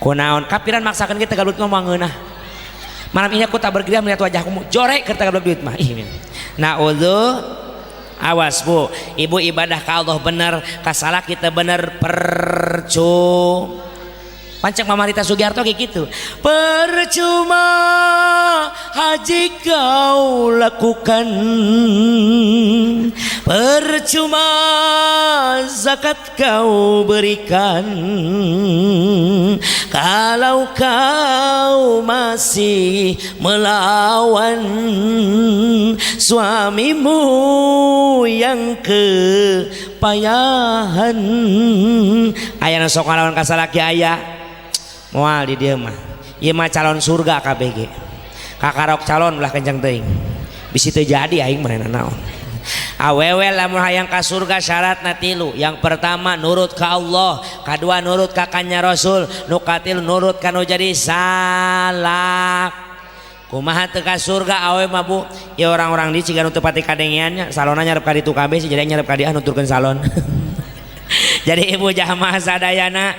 kunaon kapiran maksakeun kita gablek ngomong ngeunah malam ini aku tak bergerak melihat wajahmu jorek keur gablek duit mah ih naudzu awas bu ibu ibadah ka Allah bener kasalah kita bener pancek Mamarita Sugiarto kayak gitu percuma haji kau lakukan percuma zakat kau berikan kalau kau masih melawan suamimu yang kepayahan aya sok ngalawan kasalaki aya moal di dieu mah ieu mah calon surga KBG kakarok calon ulah kencang teuing bisi teu jadi aing manehna naon awewe lamun hayang ka surga syaratna tilu yang pertama nurut ka Allah kadua nurut ka kannya Rasul nu katilu nurut ka nu jadi salak kumaha teu ka surga awewe mah bu ya orang-orang di ciga nu teu pati kadengiannya salonna nyarep ka ditu kabeh si jadi nyarep ka dieu nuturkeun salon jadi ibu jamaah sadayana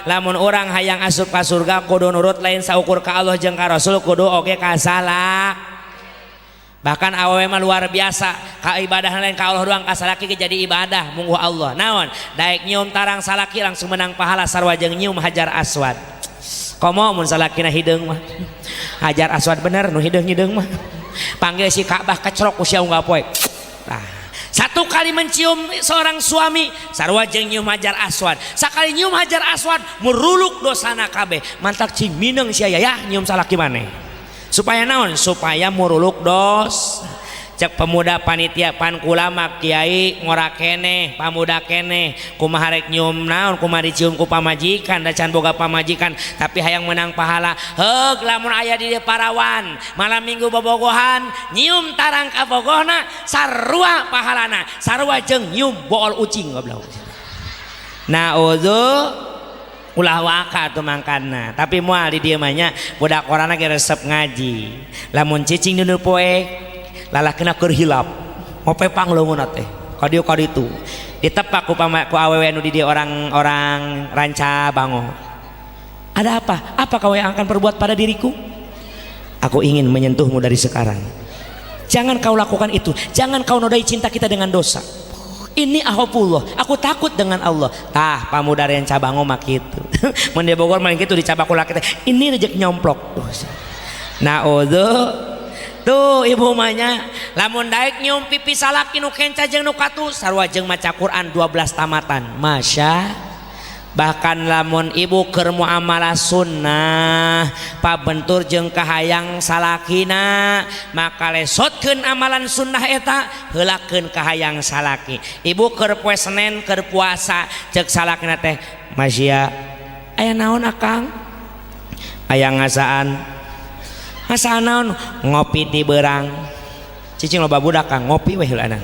lamun orang hayang asup ka surga kudu nurut lain saukur ka Allah jeung ka Rasul kudu oge ka salak bahkan awewe mah luar biasa ka ibadah lain ka Allah doang ka salaki jadi ibadah munggu Allah naon daek nyium tarang salaki langsung menang pahala sarua jeung nyium hajar aswad komo mun salakina hideung mah hajar aswad bener nu hideung-hideung mah panggil si Ka'bah kecrok ku sia unggah poe nah satu kali mencium seorang suami sarua jeung nyium hajar aswad sakali nyium hajar aswad meruluk dosana kabeh mantak cing mineng sia ya nyium salaki maneh supaya naon supaya meruluk dos cek pemuda panitia pan kulama kiai ngora keneh pamuda keneh kumaha rek nyium naon kumaha dicium ku pamajikan da can boga pamajikan tapi hayang menang pahala heug lamun aya di parawan malam minggu bobogohan nyium tarang ka bogohna sarua pahalana sarua jeung nyium bool ucing goblok naudzu ulah waka tuh mangkana tapi moal di dieu mah nya budak orana ge resep ngaji lamun cicing dinu poe lalakina keur hilap mope pangleungeunna teh ka dieu ka ditu ditepak ku awewe nu di dieu orang-orang ranca bango ada apa kau yang akan perbuat pada diriku aku ingin menyentuhmu dari sekarang jangan kau lakukan itu jangan kau nodai cinta kita dengan dosa ini ahopullah aku takut dengan Allah tah pamuda yang cabango mah kitu mun di Bogor mah kitu dicabak ulah kita ini rejek nyomplok naudzu tuh ibu mahnya lamun daek nyium pipi salaki nu kenca jeung nu katu sarua jeung maca Quran 12 tamatan masya bahkan lamun ibu keur muamalah sunnah pabentur jeung kahayang salakina maka lesotkeun amalan sunnah eta heulakeun kahayang salaki. Ibu keur poe Senen keur puasa ceuk salakina teh Masya aya naon akang aya ngasaan naon ngopi di beurang cicing loba budak Kang ngopi weh heulana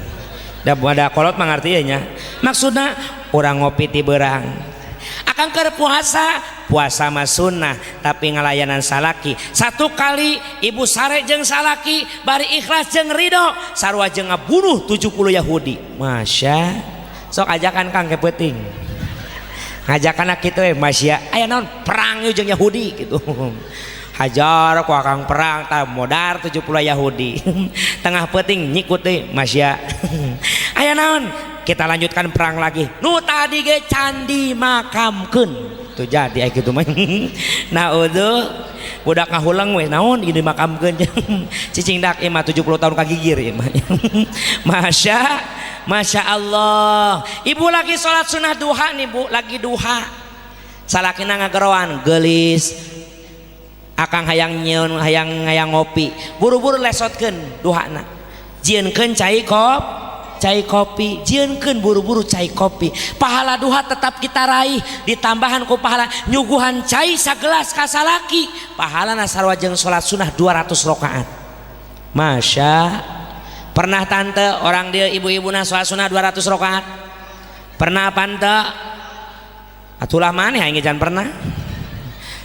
da kolot mah ngartinya maksudna urang ngopi di beurang akan keur puasa mah sunnah tapi ngalayanan salaki satu kali ibu sare jeung salaki bari ikhlas jeung ridho sarua jeung ngabunuh 70 Yahudi. Masya sok ajakan Kang ke peuting ngajakan kitu Masya aya naon perang jeung Yahudi gitu hajar ku akang perang tah modar 70 Yahudi tengah peuting nyikut teh Masya aya naon kita lanjutkan perang lagi nu tadi ge candi makamkeun tuh jadi aya kitu mah nah uduh budak ngahulang we naon ieu makamkeun cicing dak ieu mah 70 tahun kagigir ieu mah Masya Allah. Ibu lagi sholat sunnah duha nih bu, lagi duha salakina ngageroan gelis akang hayang nyeun hayang ngopi buru-buru lesotkeun duhana jieunkeun cai kopi jieunkeun buru-buru cai kopi pahala duha tetap kita raih ditambahan ku pahala nyuguhan cai sagelas ka salaki pahalana sarua jeung salat sunnah 200 rakaat. Masya pernah tante orang dia ibu-ibuna salat sunnah 200 rakaat pernah apa ente atulah maneh aing jangan pernah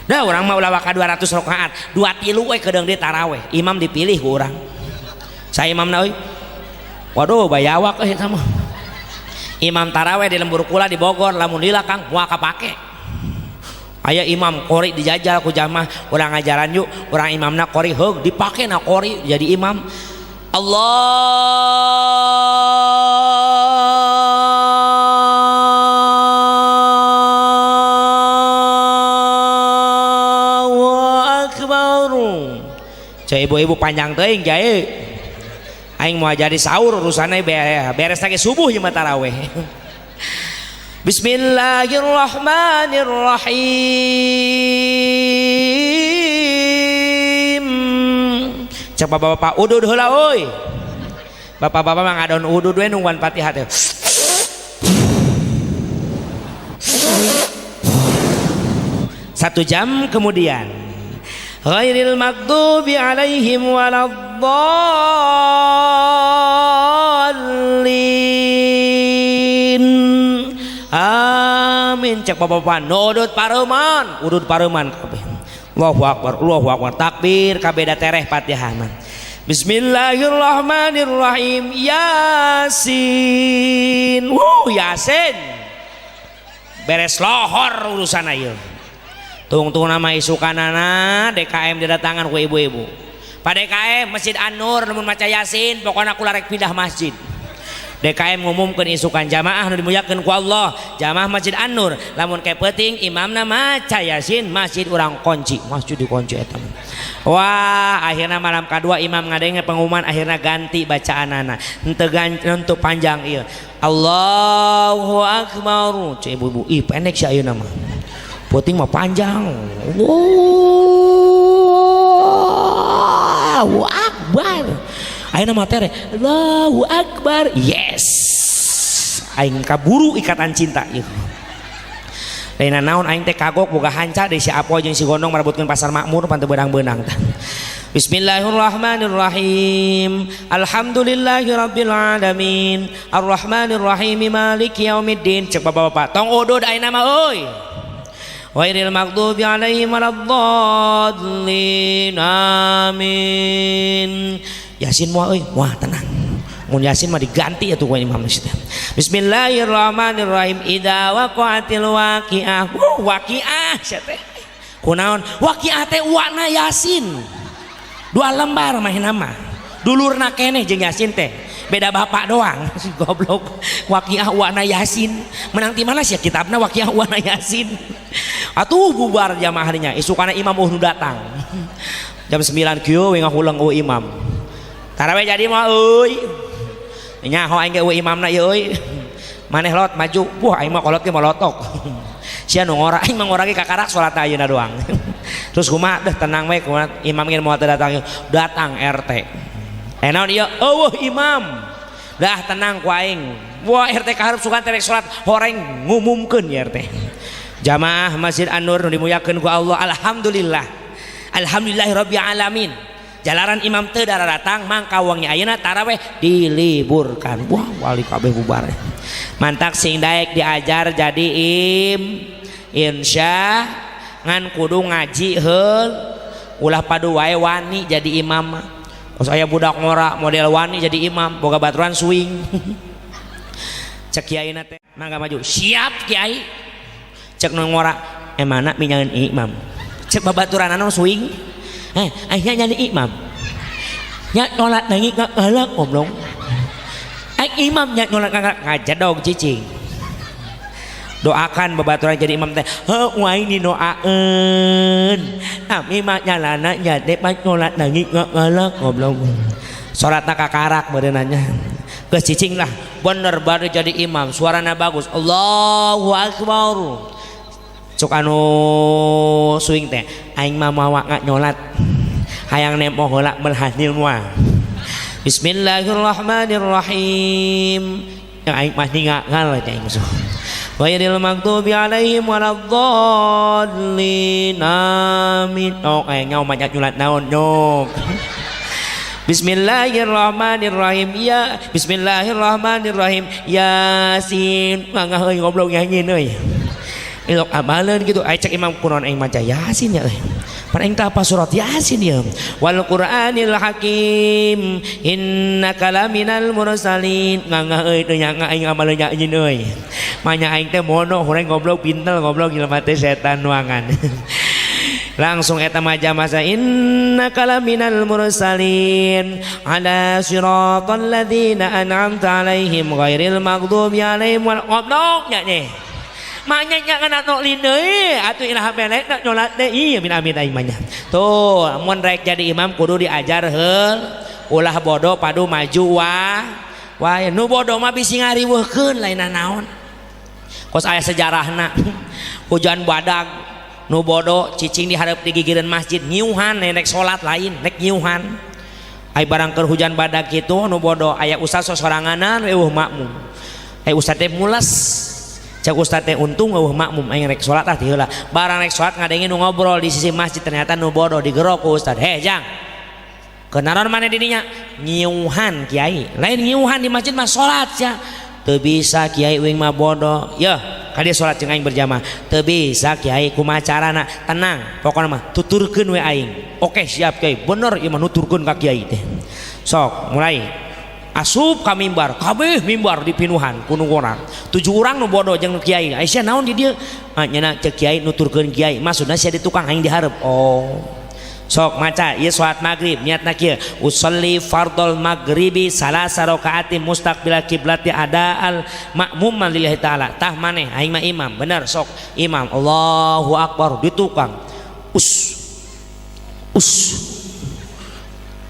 dah orang mah ulah waka 200 rakaat 2 tilu we kedeung di taraweh imam dipilih ku urang saya imamna euy waduh bayawak euy eta mah imam taraweh di lembur kula di Bogor lamun lila Kang moal kapake aya imam qori dijajal ku jamaah urang ngajaran yuk urang imamna qori heug dipake na qori jadi imam Cai ibu-ibu panjang teuing jae aing mau jadi sahur urusanna beres lagi subuh jeung tarawih. Bismillahirrahmanirrahim. Cek bapak-bapak udud heula euy. Bapak-bapak mah ngadon udud we nungguan Fatihah teh. 1 jam kemudian ghairil maghdubi alaihim waladdallin amin. Cek bapak-bapak udud pareuman kabeh Allahu akbar takbir kabeh da tereh Fatihah man. Bismillahirrahmanirrahim Yasin Yasin beres lohor urusan ayeuna tung nama isukanana DKM didatangan ku ibu-ibu Pak DKM Masjid An-Nur lamun maca Yasin pokoknya aku larek pindah masjid. DKM ngumumkeun isukan jamaah nu dimuliakeun ku Allah jamaah Masjid An-Nur lamun ke peuting imamna maca Yasin masjid urang kunci masjid dikunci eta wah akhirna malam kadua imam ngadenge pengumuman akhirna ganti bacaanana henteu panjang ieu Allahu akbar cek ibu-ibu ih pendek sia ayeuna mah puting mah panjang. Allahu akbar. Ayeuna mah tere Allahu akbar. Yes. Aing kaburu ikatan cinta ieu. Lainna naon aing teh kagok boga hanca deui si Apo jeung si Gondong merebutkeun pasar makmur pan teu beunang-beunang tah. Bismillahirrahmanirrahim. Alhamdulillahirabbil alamin. Arrahmanirrahim maliki yaumiddin. Cek bapak-bapak tong udud ayeuna mah euy. Ghairil maghdubi alaihim waladdallin amin. Yasin moal euy wah tenang mun Yasin mah diganti atuh ku imam masjid. Bismillahirrahmanirrahim idza waqa'atil waqi'ah waqi'ah sia teh kunaon waqi'ah teh wana Yasin 2 lembar mah nama dulurna keneh jeung Yasin teh beda bapak doang si goblok waqi'ah wana Yasin menang ti mana sia kitabna waqi'ah wana Yasin atuh bubar jamaahnya isukana imam nu datang jam 9 kieu we ngahulang euy imam tarawih jadi mah euy nyaho aing ge euy imamna ieu euy maneh lot maju wah aing mah kolot ge molotok sia nu ngora aing mah ngora ge kakarak salat ayeuna doang. Terus kumaha deh tenang we kumaha imam geus moal datang RT. Naon ieu? Eueuh imam. Dah tenang ku aing. Wah RT ka hareup sugan terek salat horeng ngumumkeun ya RT. Jamaah Masjid An-Nur nu dimuliakeun ku Allah, alhamdulillah. Alhamdulillahirabbil alamin. Jalaran imam teu dara datang mangka wangnya ayeuna taraweh diliburkan. Wah wali kabeh bubar. Mantak sing daek diajar jadi insya ngan kudu ngaji heul ulah padu wae wani jadi imam. Kos aya budak ngora model wani jadi imam boga baturan swing. Cek kiaina teh mangga maju. Siap kiai. Cek nu ngora mana minyangeun imam. Cek babaturan anu swing. Akhirnya jadi imam nya nolak nangis galak goblok imam nya nolak ngajadog cicing doakan babaturan jadi imam teh wah ini doaeun ami mah nyalana nya teh pas nolak nangis galak goblok salatna kakarak beureunanya geus cicing lah bener baru jadi imam suarana bagus Allahu akbar cuk anu swing teh aing mah mawa nyolat hayang nepo heula berhasil moal bismillahirrahmanirrahim yang aing mah ningal teh aing musuh ghairil maghdubi alaihim waladdallin amin oh aing nyaho mah nyolat naon nyok bismillahirrahmanirrahim ya bismillahirrahmanirrahim yasin mangga heuy goblok nyanyi euy ilok amalan gitu ai cek imam kunaon aing maca yasin ya euy pan aing teh apa surat yasin ya wal qur'anil hakim innaka laminal mursalin ngangah euy teu nyanga aing amalan nyanyi euy manya aing teh mono horeng goblok pintel goblok jelema teh setan nuangan langsung eta maja masa innaka laminal mursalin ala siratal ladzina an'amta alaihim ghairil maghdubi alaihim wal goblok nyanyi manya jangan anak lindei atuh ilaha belek nak nyolat deui min amin aing manya tuh mun rek jadi imam kudu diajar heul ulah bodoh padu maju wah nu bodoh mah bisi ngariweuhkeun lain naon kos aya sejarahna hujan badag nu bodoh cicing dihareup di gigireun masjid nyiuhan nek salat lain nek nyiuhan ai barang keur hujan badag kitu nu bodoh aya ustaz sosoranganan eueuh makmum ustaz teh mules cak ustad teh untung eueuh makmum aing rek salat tah ti heula barang rek salat ngadenge nu ngobrol di sisi masjid ternyata nu bodoh digerok ku ustad jang kenaron maneh di dinya nyiuhan kiai lain nyiuhan di masjid mah salat sia teu bisa kiai uing mah bodoh yeuh ka dieu salat jeung aing berjamaah teu bisa kiai kumaha carana tenang pokona mah tuturkeun we aing oke siap kiai bener ieu mah nuturkeun ka kiai teh sok mulai asup ka mimbar kabeh mimbar dipinuhan ku nu urang 7 urang nu bodoh jeung nu kiai aisyah naon di dieu nya cek kiai nuturkeun kiai maksudna sia di tukang aing dihareup oh sok maca ieu salat maghrib niatna kieu usolli fardhol maghribi salasa rakaatin mustaqbil qiblati ada'al ma'mum lillahi taala tah maneh aing mah imam bener sok imam Allahu akbar di tukang us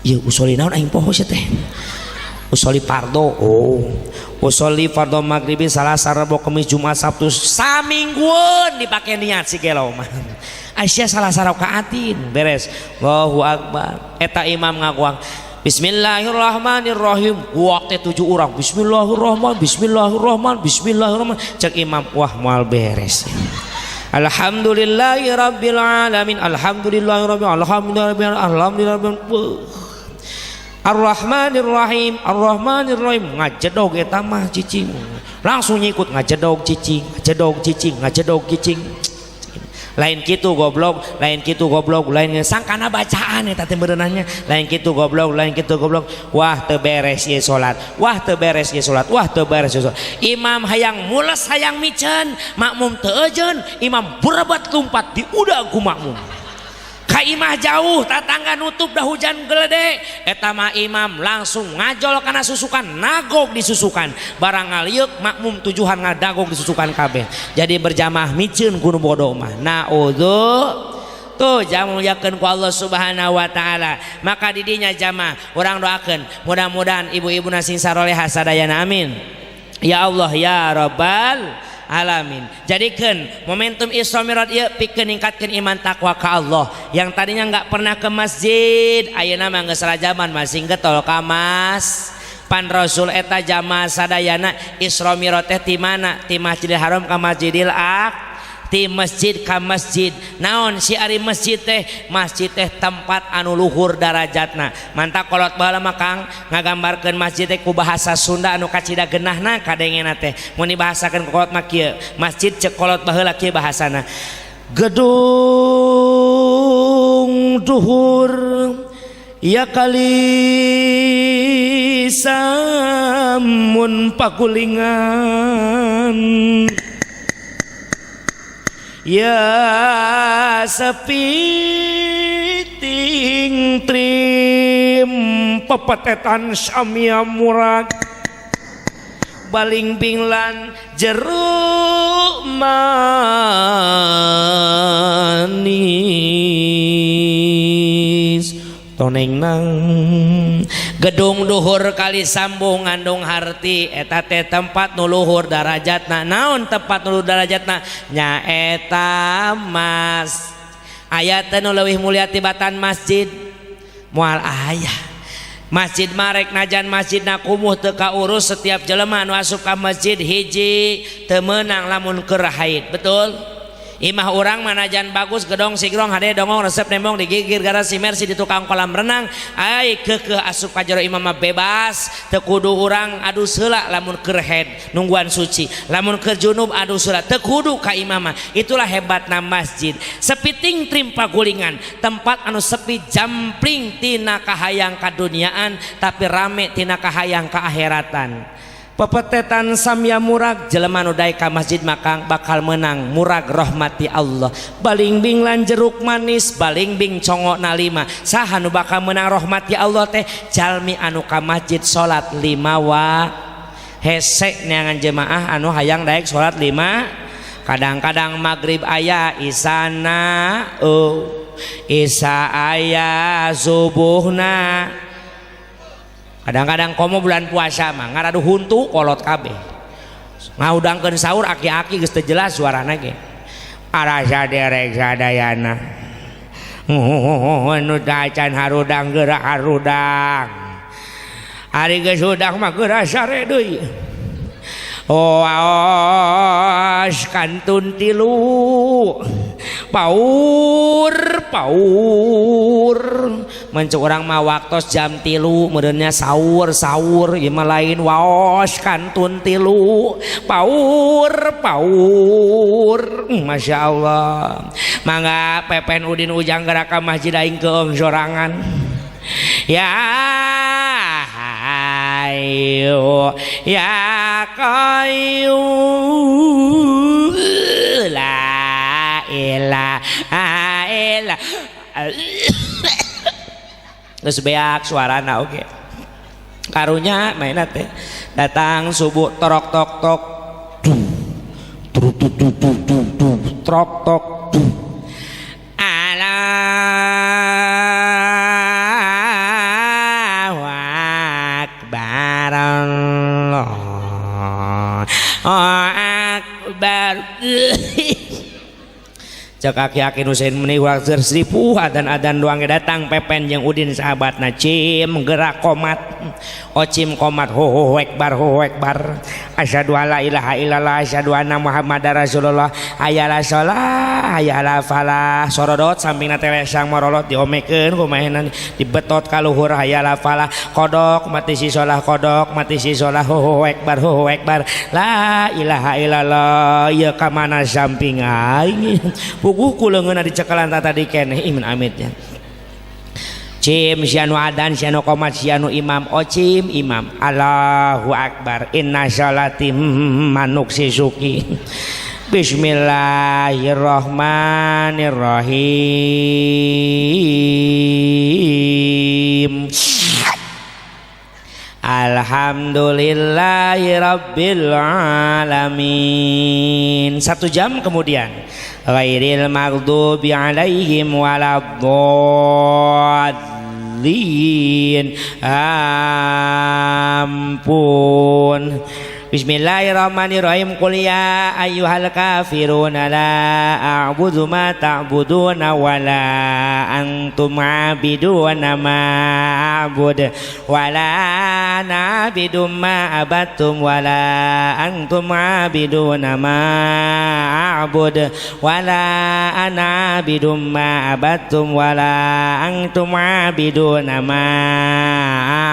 ieu usolli naon aing poho sia teh usoli fardo usoli fardo maghribi salasa rabu kamis jumat sabtu samingguan dipake niat si gelo mah aisyah salasa rakaatin beres Allahu akbar eta imam ngaguang bismillahirrahmanirrahim waktu 7 urang bismillahirrahman cek imam wah moal beres alhamdulillahirabbil alamin Ar-Rahmanir-Rahim ngajedog eta mah cicing langsung nyikut ngajedog cicing lain kitu goblok lain sangkana bacaan eta teh beunanya lain kitu goblok wah teu beres ieu salat imam hayang mules hayang micen makmum teu eujeun imam berebat lumpat diudag ku makmum ka imah jauh tatangga nutup dah hujan geledek eta mah imam langsung ngajol kana susukan nagog disusukan barang ngaliuk makmum tujuhan ngadagog disusukan kabeh jadi berjamaah miceun kudu bodoh mah tuh jamu yakeun ku Allah Subhanahu wa taala maka didinya jamaah urang doakeun mudah-mudahan ibu-ibu sing saroleha sadayana amin ya Allah ya Rabbal alamin. Jadikan momentum Isra Mi'raj ieu pikeun ningkatkeun iman takwa ka Allah. Yang tadinya nggak pernah ke masjid, ayeuna mah geus salajaman masing getol ka mas. Pan Rasul eta jamaah sadayana Isra Mi'raj teh ti mana? Ti Masjidil Haram ka Masjidil Aqsa. Ti masjid ka masjid. Naon si ari masjid teh? Masjid teh tempat anu luhur darajatna. Manta kolot baheula mah Kang ngagambarkeun masjid teh ku bahasa Sunda anu kacida geunahna kadengena teh. Mun dibahasakeun ku kolot mah kieu. Masjid cek kolot baheula kieu bahasana. Gedung duhur ya kali samun pagulingan ya sepiting trim pepetetan samia murag baling binglan jeruk manis toneng nang gedung duhur kali sambung ngandung harti eta teh tempat nu luhur darajatna. Naon tempat nu luhur darajatna? Nyaeta mas aya teh nu leuwih mulia tibatan masjid moal aya. Masjid marek najan masjidna kumuh teu kaurus setiap jelema anu asup ka masjid hiji teu meunang lamun keur haid. Betul? Imah orang manajan bagus gedong sigrong hade dongong resep nembong digigir gara si Mercy di tukang kolam renang ai keke asup ka jero imam bebas teu kudu urang adu heula lamun keur haid nungguan suci lamun keur junub adu heula teu kudu ka imam. Itulah hebatna masjid. Sepiting trim pagulingan tempat anu sepi jampling tina kahayang kaduniaan tapi rame tina kahayang kaakheratan. Pepetetan samya murag jelema nu daek ka masjid makang bakal menang murag rahmati Allah. Baling-bing lan jeruk manis baling-bing congona 5 saha nu bakal menang rahmati Allah teh? Jalmi anu ka masjid salat 5 wa hese neangan jemaah anu hayang daek salat 5. Kadang-kadang maghrib aya isana isa aya subuhna. Kadang-kadang komo bulan puasa mah ngaradu huntu kolot kabeh. Ngaudangkeun sahur aki-aki geus teu jelas suarana ge. Arasa derek sadayana. Nu tacan harudang geura harudang. Ari geus udang mah geura sare deui. Oas kantun tilu paur mencuk urang mah waktos jam 3 meureunnya sahur ieu mah lain waos kantun tilu paur Masya Allah. Mangga pepen udin ujang gerak ka masjid aing keung sorangan ya ayo ya qayu la ilaha illa geus beak suarana oge. Karunya mainna teh datang subuh torok tok tok trok tok Allahu akbar Allahu akbar. Cek aki-aki nusain meni waktu 1000 adan doang datang pepen jeung udin sahabatna cim gerak komat ocim komat ho ekbar asyhadu alla ilaha illallah asyhadu anna muhammadar rasulullah hayala shalah hayala falah sorodot sampingna teh lesang morolot diomekeun kumaha dibetot ka luhur hayala falah kodok mati si shalah kodok mati si shalah ho ekbar la ilaha illallah ieu ka mana samping aing puguh kuleungeunna dicekalan tadi keneh iman amitnya cim sianu adan sianu qomat sianu imam ocim imam Allahu akbar inna sholati manuk sisuki bismillahirrahmanirrahim alhamdulillahi rabbil alamin. 1 jam kemudian ghairil maghdubi alaihim waladdallin. Ampun Bismillahirrahmanirrahim. Qul ya ayyuhal kafiruna la a'budu ma ta'buduna wa la antum 'abiduna ma a'bud wa la na'budu ma abattum wa la antum 'abiduna ma a'bud wa la ana 'abidu ma abattum wa la antum 'abiduna ma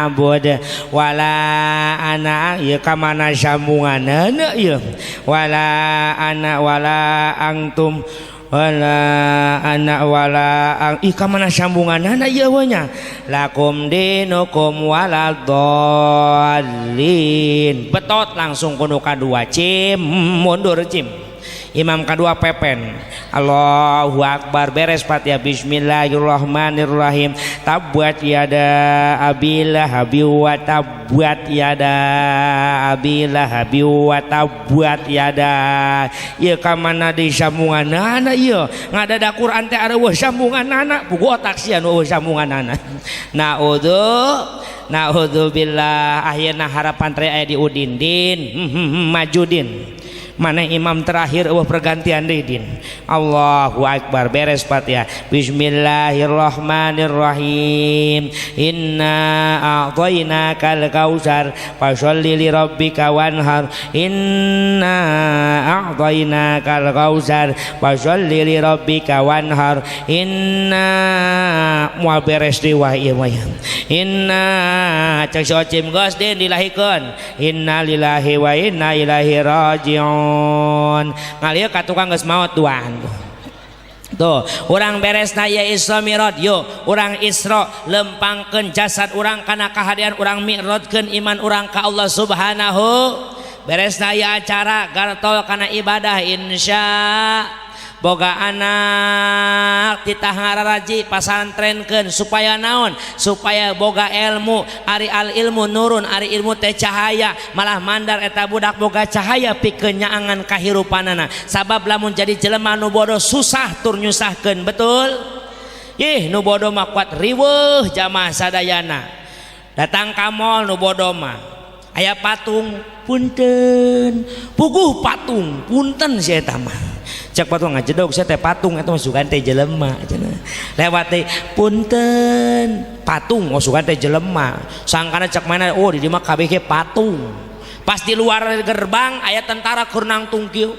a'bud wa la ana ieu ka mana sambunganna ieu wala ana wala antum wala ana wala ih ka mana sambunganna ieu nya lakum dinukum waladdallin. Betot langsung kudu kadua cim mundur cim. Imam kedua pepen Allahu Akbar beres Fatihah. Bismillahirrahmanirrahim. Tabbat yada abilah habi wa tabbat yada abilah habi wa tabbat yada. Ieu ka mana deui sambunganna ieu ngadada Quran teh ada weuh sambunganna pugu otak sia nu weuh sambunganna. Naudzubillah. Akhirna harapan teh aya di Udindin Majudin. Mana imam terakhir pergantian Ridin. Allahu Akbar beres Fatihah. Bismillahirrahmanirrahim. Inna a'tainakal kautsar fasholli li rabbika wanhar. Inna a'tainakal kautsar fasholli li rabbika wanhar. Inna moal beres deui wah ieu mah. Inna cek Ocim geus din dilahikeun. Inna lillahi wa inna ilaihi raji'un. Ngalieu ka tukang geus maot duaan tuh urang beresna ya Isra Mi'raj. Yuk urang Isra lempangkeun jasad urang kana kahadian urang mi'rajkeun iman urang ka Allah Subhanahu. Beresna ya acara gartol kana ibadah insya boga anak titah ngararaji pasantrenkeun supaya naon supaya boga ilmu ari al ilmu nurun ari ilmu teh cahaya malah mandar eta budak boga cahaya pikeun nyaangan kahirupanana. Sabab lamun jadi jelema nu bodoh susah tur nyusahkeun betul. Ih nu bodoh mah kuat riweuh jamaah sadayana datang ka mall nu bodoh mah aya patung punten puguh patung punten si eta mah cek patung ngajedog saya teh patung eta masukan teh jelema cenah lewat teh punten patung masukan teh jelema sangkana cek mana oh di dieu mah kabeh patung. Pas di luar gerbang aya tentara kurnang tungkiu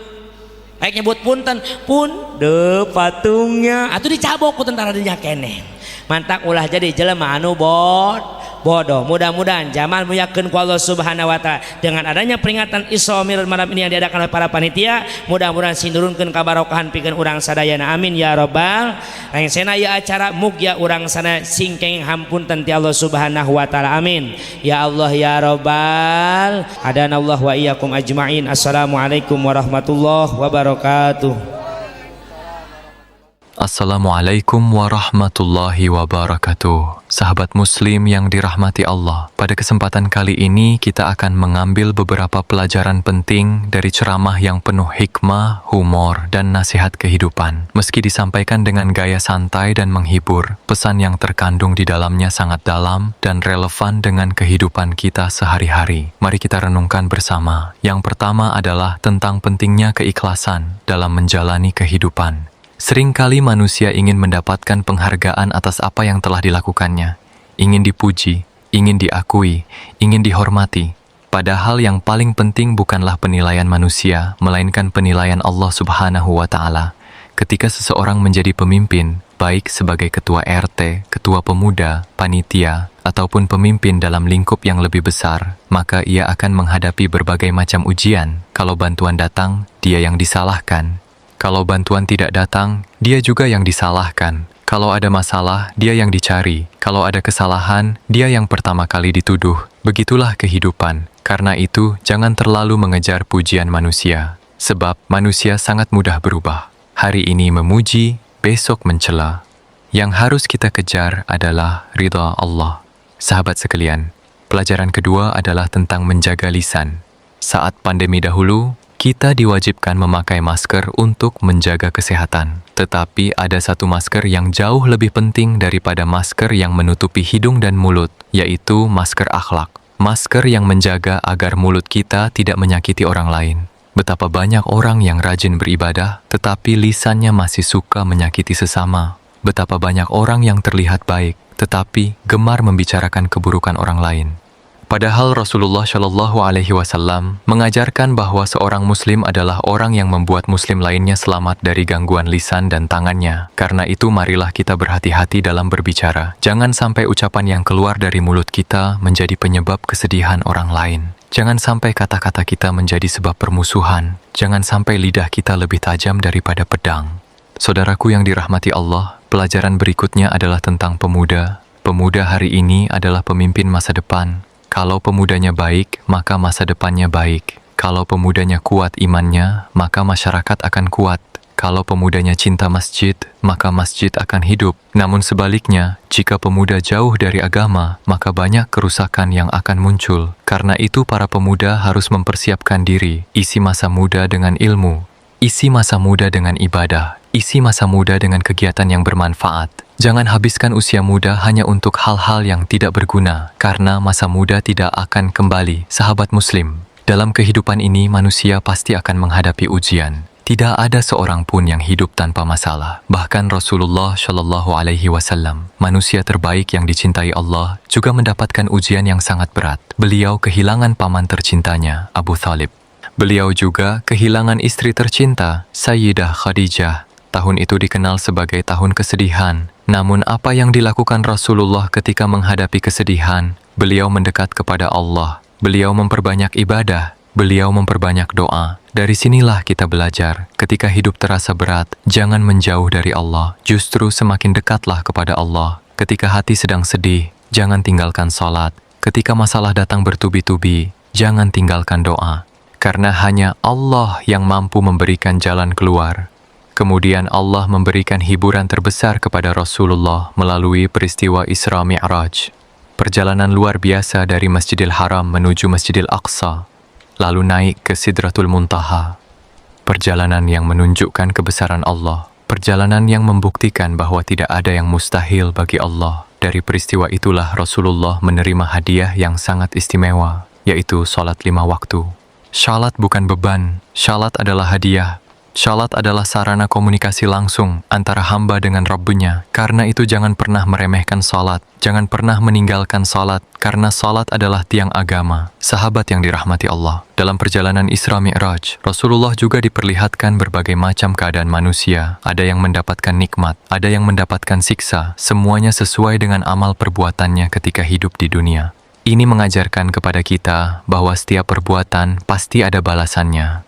aya nyebut punten pun de patungnya atuh dicabok ku tentara dinya keneh. Mantak ulah jadi jelema anu bodoh. Mudah-mudahan zaman muyakeun ku Allah Subhanahu wa taala dengan adanya peringatan Isra Mi'raj malam ini yang diadakan oleh para panitia, mudah-mudahan sinurunkeun kabarokahan pikeun urang sadayana amin ya rabbal alamin. Sena ieu acara mugya urang sana singkeng hampunten ti Allah Subhanahu wa taala amin ya Allah ya rabbal hadanallahu wa iyyakum ajmain. Assalamualaikum warahmatullahi wabarakatuh. Assalamualaikum warahmatullahi wabarakatuh. Sahabat muslim yang dirahmati Allah, pada kesempatan kali ini kita akan mengambil beberapa pelajaran penting dari ceramah yang penuh hikmah, humor, dan nasihat kehidupan. Meski disampaikan dengan gaya santai dan menghibur, pesan yang terkandung di dalamnya sangat dalam dan relevan dengan kehidupan kita sehari-hari. Mari kita renungkan bersama. Yang pertama adalah tentang pentingnya keikhlasan dalam menjalani kehidupan. Seringkali manusia ingin mendapatkan penghargaan atas apa yang telah dilakukannya, ingin dipuji, ingin diakui, ingin dihormati. Padahal yang paling penting bukanlah penilaian manusia, melainkan penilaian Allah Subhanahu wa Ta'ala. Ketika seseorang menjadi pemimpin, baik sebagai ketua RT, ketua pemuda, panitia, ataupun pemimpin dalam lingkup yang lebih besar, maka ia akan menghadapi berbagai macam ujian. Kalau bantuan datang, dia yang disalahkan. Kalau bantuan tidak datang, dia juga yang disalahkan. Kalau ada masalah, dia yang dicari. Kalau ada kesalahan, dia yang pertama kali dituduh. Begitulah kehidupan. Karena itu, jangan terlalu mengejar pujian manusia. Sebab manusia sangat mudah berubah. Hari ini memuji, besok mencela. Yang harus kita kejar adalah ridha Allah. Sahabat sekalian, pelajaran kedua adalah tentang menjaga lisan. Saat pandemi dahulu, kita diwajibkan memakai masker untuk menjaga kesehatan. Tetapi ada satu masker yang jauh lebih penting daripada masker yang menutupi hidung dan mulut, yaitu masker akhlak. Masker yang menjaga agar mulut kita tidak menyakiti orang lain. Betapa banyak orang yang rajin beribadah, tetapi lisannya masih suka menyakiti sesama. Betapa banyak orang yang terlihat baik, tetapi gemar membicarakan keburukan orang lain. Padahal Rasulullah Shallallahu Alaihi Wasallam mengajarkan bahwa seorang Muslim adalah orang yang membuat Muslim lainnya selamat dari gangguan lisan dan tangannya. Karena itu marilah kita berhati-hati dalam berbicara. Jangan sampai ucapan yang keluar dari mulut kita menjadi penyebab kesedihan orang lain. Jangan sampai kata-kata kita menjadi sebab permusuhan. Jangan sampai lidah kita lebih tajam daripada pedang. Saudaraku yang dirahmati Allah, pelajaran berikutnya adalah tentang pemuda. Pemuda hari ini adalah pemimpin masa depan. Kalau pemudanya baik, maka masa depannya baik. Kalau pemudanya kuat imannya, maka masyarakat akan kuat. Kalau pemudanya cinta masjid, maka masjid akan hidup. Namun sebaliknya, jika pemuda jauh dari agama, maka banyak kerusakan yang akan muncul. Karena itu para pemuda harus mempersiapkan diri, isi masa muda dengan ilmu, isi masa muda dengan ibadah, isi masa muda dengan kegiatan yang bermanfaat. Jangan habiskan usia muda hanya untuk hal-hal yang tidak berguna, karena masa muda tidak akan kembali. Sahabat Muslim, dalam kehidupan ini manusia pasti akan menghadapi ujian. Tidak ada seorang pun yang hidup tanpa masalah. Bahkan Rasulullah Shallallahu Alaihi Wasallam, manusia terbaik yang dicintai Allah, juga mendapatkan ujian yang sangat berat. Beliau kehilangan paman tercintanya, Abu Thalib. Beliau juga kehilangan istri tercinta, Sayyidah Khadijah. Tahun itu dikenal sebagai tahun kesedihan. Namun apa yang dilakukan Rasulullah ketika menghadapi kesedihan? Beliau mendekat kepada Allah. Beliau memperbanyak ibadah. Beliau memperbanyak doa. Dari sinilah kita belajar. Ketika hidup terasa berat, jangan menjauh dari Allah. Justru semakin dekatlah kepada Allah. Ketika hati sedang sedih, jangan tinggalkan salat. Ketika masalah datang bertubi-tubi, jangan tinggalkan doa. Karena hanya Allah yang mampu memberikan jalan keluar. Kemudian Allah memberikan hiburan terbesar kepada Rasulullah melalui peristiwa Isra Mi'raj. Perjalanan luar biasa dari Masjidil Haram menuju Masjidil Aqsa, lalu naik ke Sidratul Muntaha. Perjalanan yang menunjukkan kebesaran Allah. Perjalanan yang membuktikan bahwa tidak ada yang mustahil bagi Allah. Dari peristiwa itulah Rasulullah menerima hadiah yang sangat istimewa, yaitu salat 5 waktu. Salat bukan beban, salat adalah hadiah. Salat adalah sarana komunikasi langsung antara hamba dengan Rabb-Nya. Karena itu jangan pernah meremehkan salat. Jangan pernah meninggalkan salat, karena salat adalah tiang agama. Sahabat yang dirahmati Allah, dalam perjalanan Isra Mi'raj, Rasulullah juga diperlihatkan berbagai macam keadaan manusia. Ada yang mendapatkan nikmat, ada yang mendapatkan siksa. Semuanya sesuai dengan amal perbuatannya ketika hidup di dunia. Ini mengajarkan kepada kita bahwa setiap perbuatan pasti ada balasannya.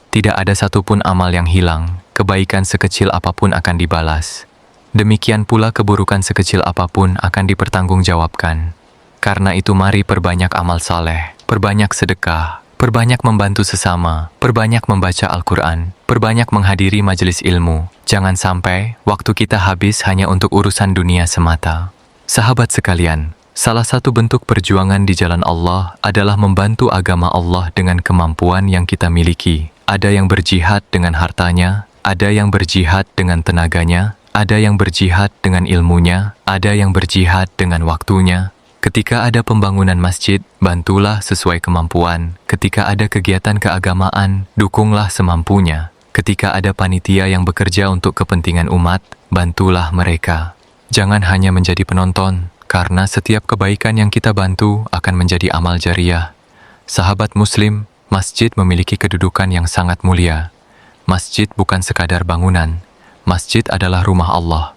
Tidak ada satupun amal yang hilang, kebaikan sekecil apapun akan dibalas. Demikian pula keburukan sekecil apapun akan dipertanggungjawabkan. Karena itu mari perbanyak amal saleh, perbanyak sedekah, perbanyak membantu sesama, perbanyak membaca Al-Quran, perbanyak menghadiri majelis ilmu. Jangan sampai waktu kita habis hanya untuk urusan dunia semata. Sahabat sekalian, salah satu bentuk perjuangan di jalan Allah adalah membantu agama Allah dengan kemampuan yang kita miliki. Ada yang berjihad dengan hartanya, ada yang berjihad dengan tenaganya, ada yang berjihad dengan ilmunya, ada yang berjihad dengan waktunya. Ketika ada pembangunan masjid, bantulah sesuai kemampuan. Ketika ada kegiatan keagamaan, dukunglah semampunya. Ketika ada panitia yang bekerja untuk kepentingan umat, bantulah mereka. Jangan hanya menjadi penonton, karena setiap kebaikan yang kita bantu akan menjadi amal jariah. Sahabat Muslim, masjid memiliki kedudukan yang sangat mulia. Masjid bukan sekadar bangunan. Masjid adalah rumah Allah.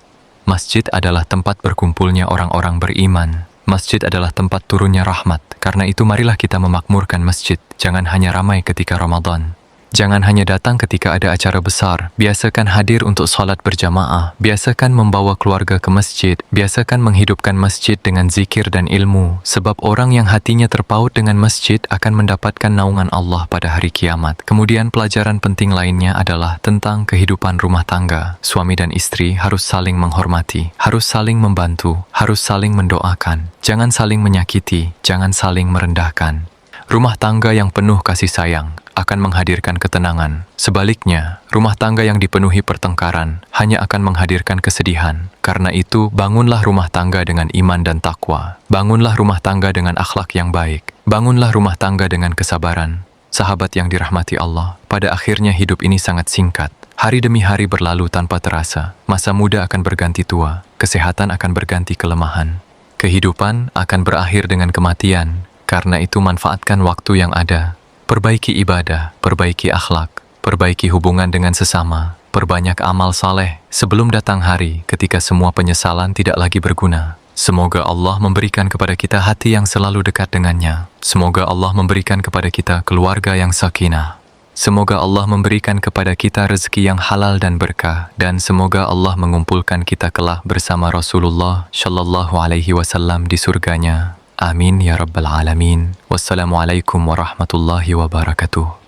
Masjid adalah tempat berkumpulnya orang-orang beriman. Masjid adalah tempat turunnya rahmat. Karena itu marilah kita memakmurkan masjid. Jangan hanya ramai ketika Ramadan. Jangan hanya datang ketika ada acara besar. Biasakan hadir untuk salat berjamaah. Biasakan membawa keluarga ke masjid. Biasakan menghidupkan masjid dengan zikir dan ilmu. Sebab orang yang hatinya terpaut dengan masjid akan mendapatkan naungan Allah pada hari kiamat. Kemudian pelajaran penting lainnya adalah tentang kehidupan rumah tangga. Suami dan istri harus saling menghormati, harus saling membantu, harus saling mendoakan. Jangan saling menyakiti, jangan saling merendahkan. Rumah tangga yang penuh kasih sayang akan menghadirkan ketenangan. Sebaliknya, rumah tangga yang dipenuhi pertengkaran hanya akan menghadirkan kesedihan. Karena itu, bangunlah rumah tangga dengan iman dan takwa. Bangunlah rumah tangga dengan akhlak yang baik. Bangunlah rumah tangga dengan kesabaran. Sahabat yang dirahmati Allah, pada akhirnya hidup ini sangat singkat. Hari demi hari berlalu tanpa terasa. Masa muda akan berganti tua, kesehatan akan berganti kelemahan. Kehidupan akan berakhir dengan kematian. Karena itu manfaatkan waktu yang ada. Perbaiki ibadah, perbaiki akhlak, perbaiki hubungan dengan sesama, perbanyak amal saleh sebelum datang hari ketika semua penyesalan tidak lagi berguna. Semoga Allah memberikan kepada kita hati yang selalu dekat dengannya. Semoga Allah memberikan kepada kita keluarga yang sakinah. Semoga Allah memberikan kepada kita rezeki yang halal dan berkah, dan semoga Allah mengumpulkan kita kelak bersama Rasulullah Shallallahu Alaihi Wasallam di surganya. Amin ya Rabbal Alamin. Wassalamualaikum warahmatullahi wabarakatuh.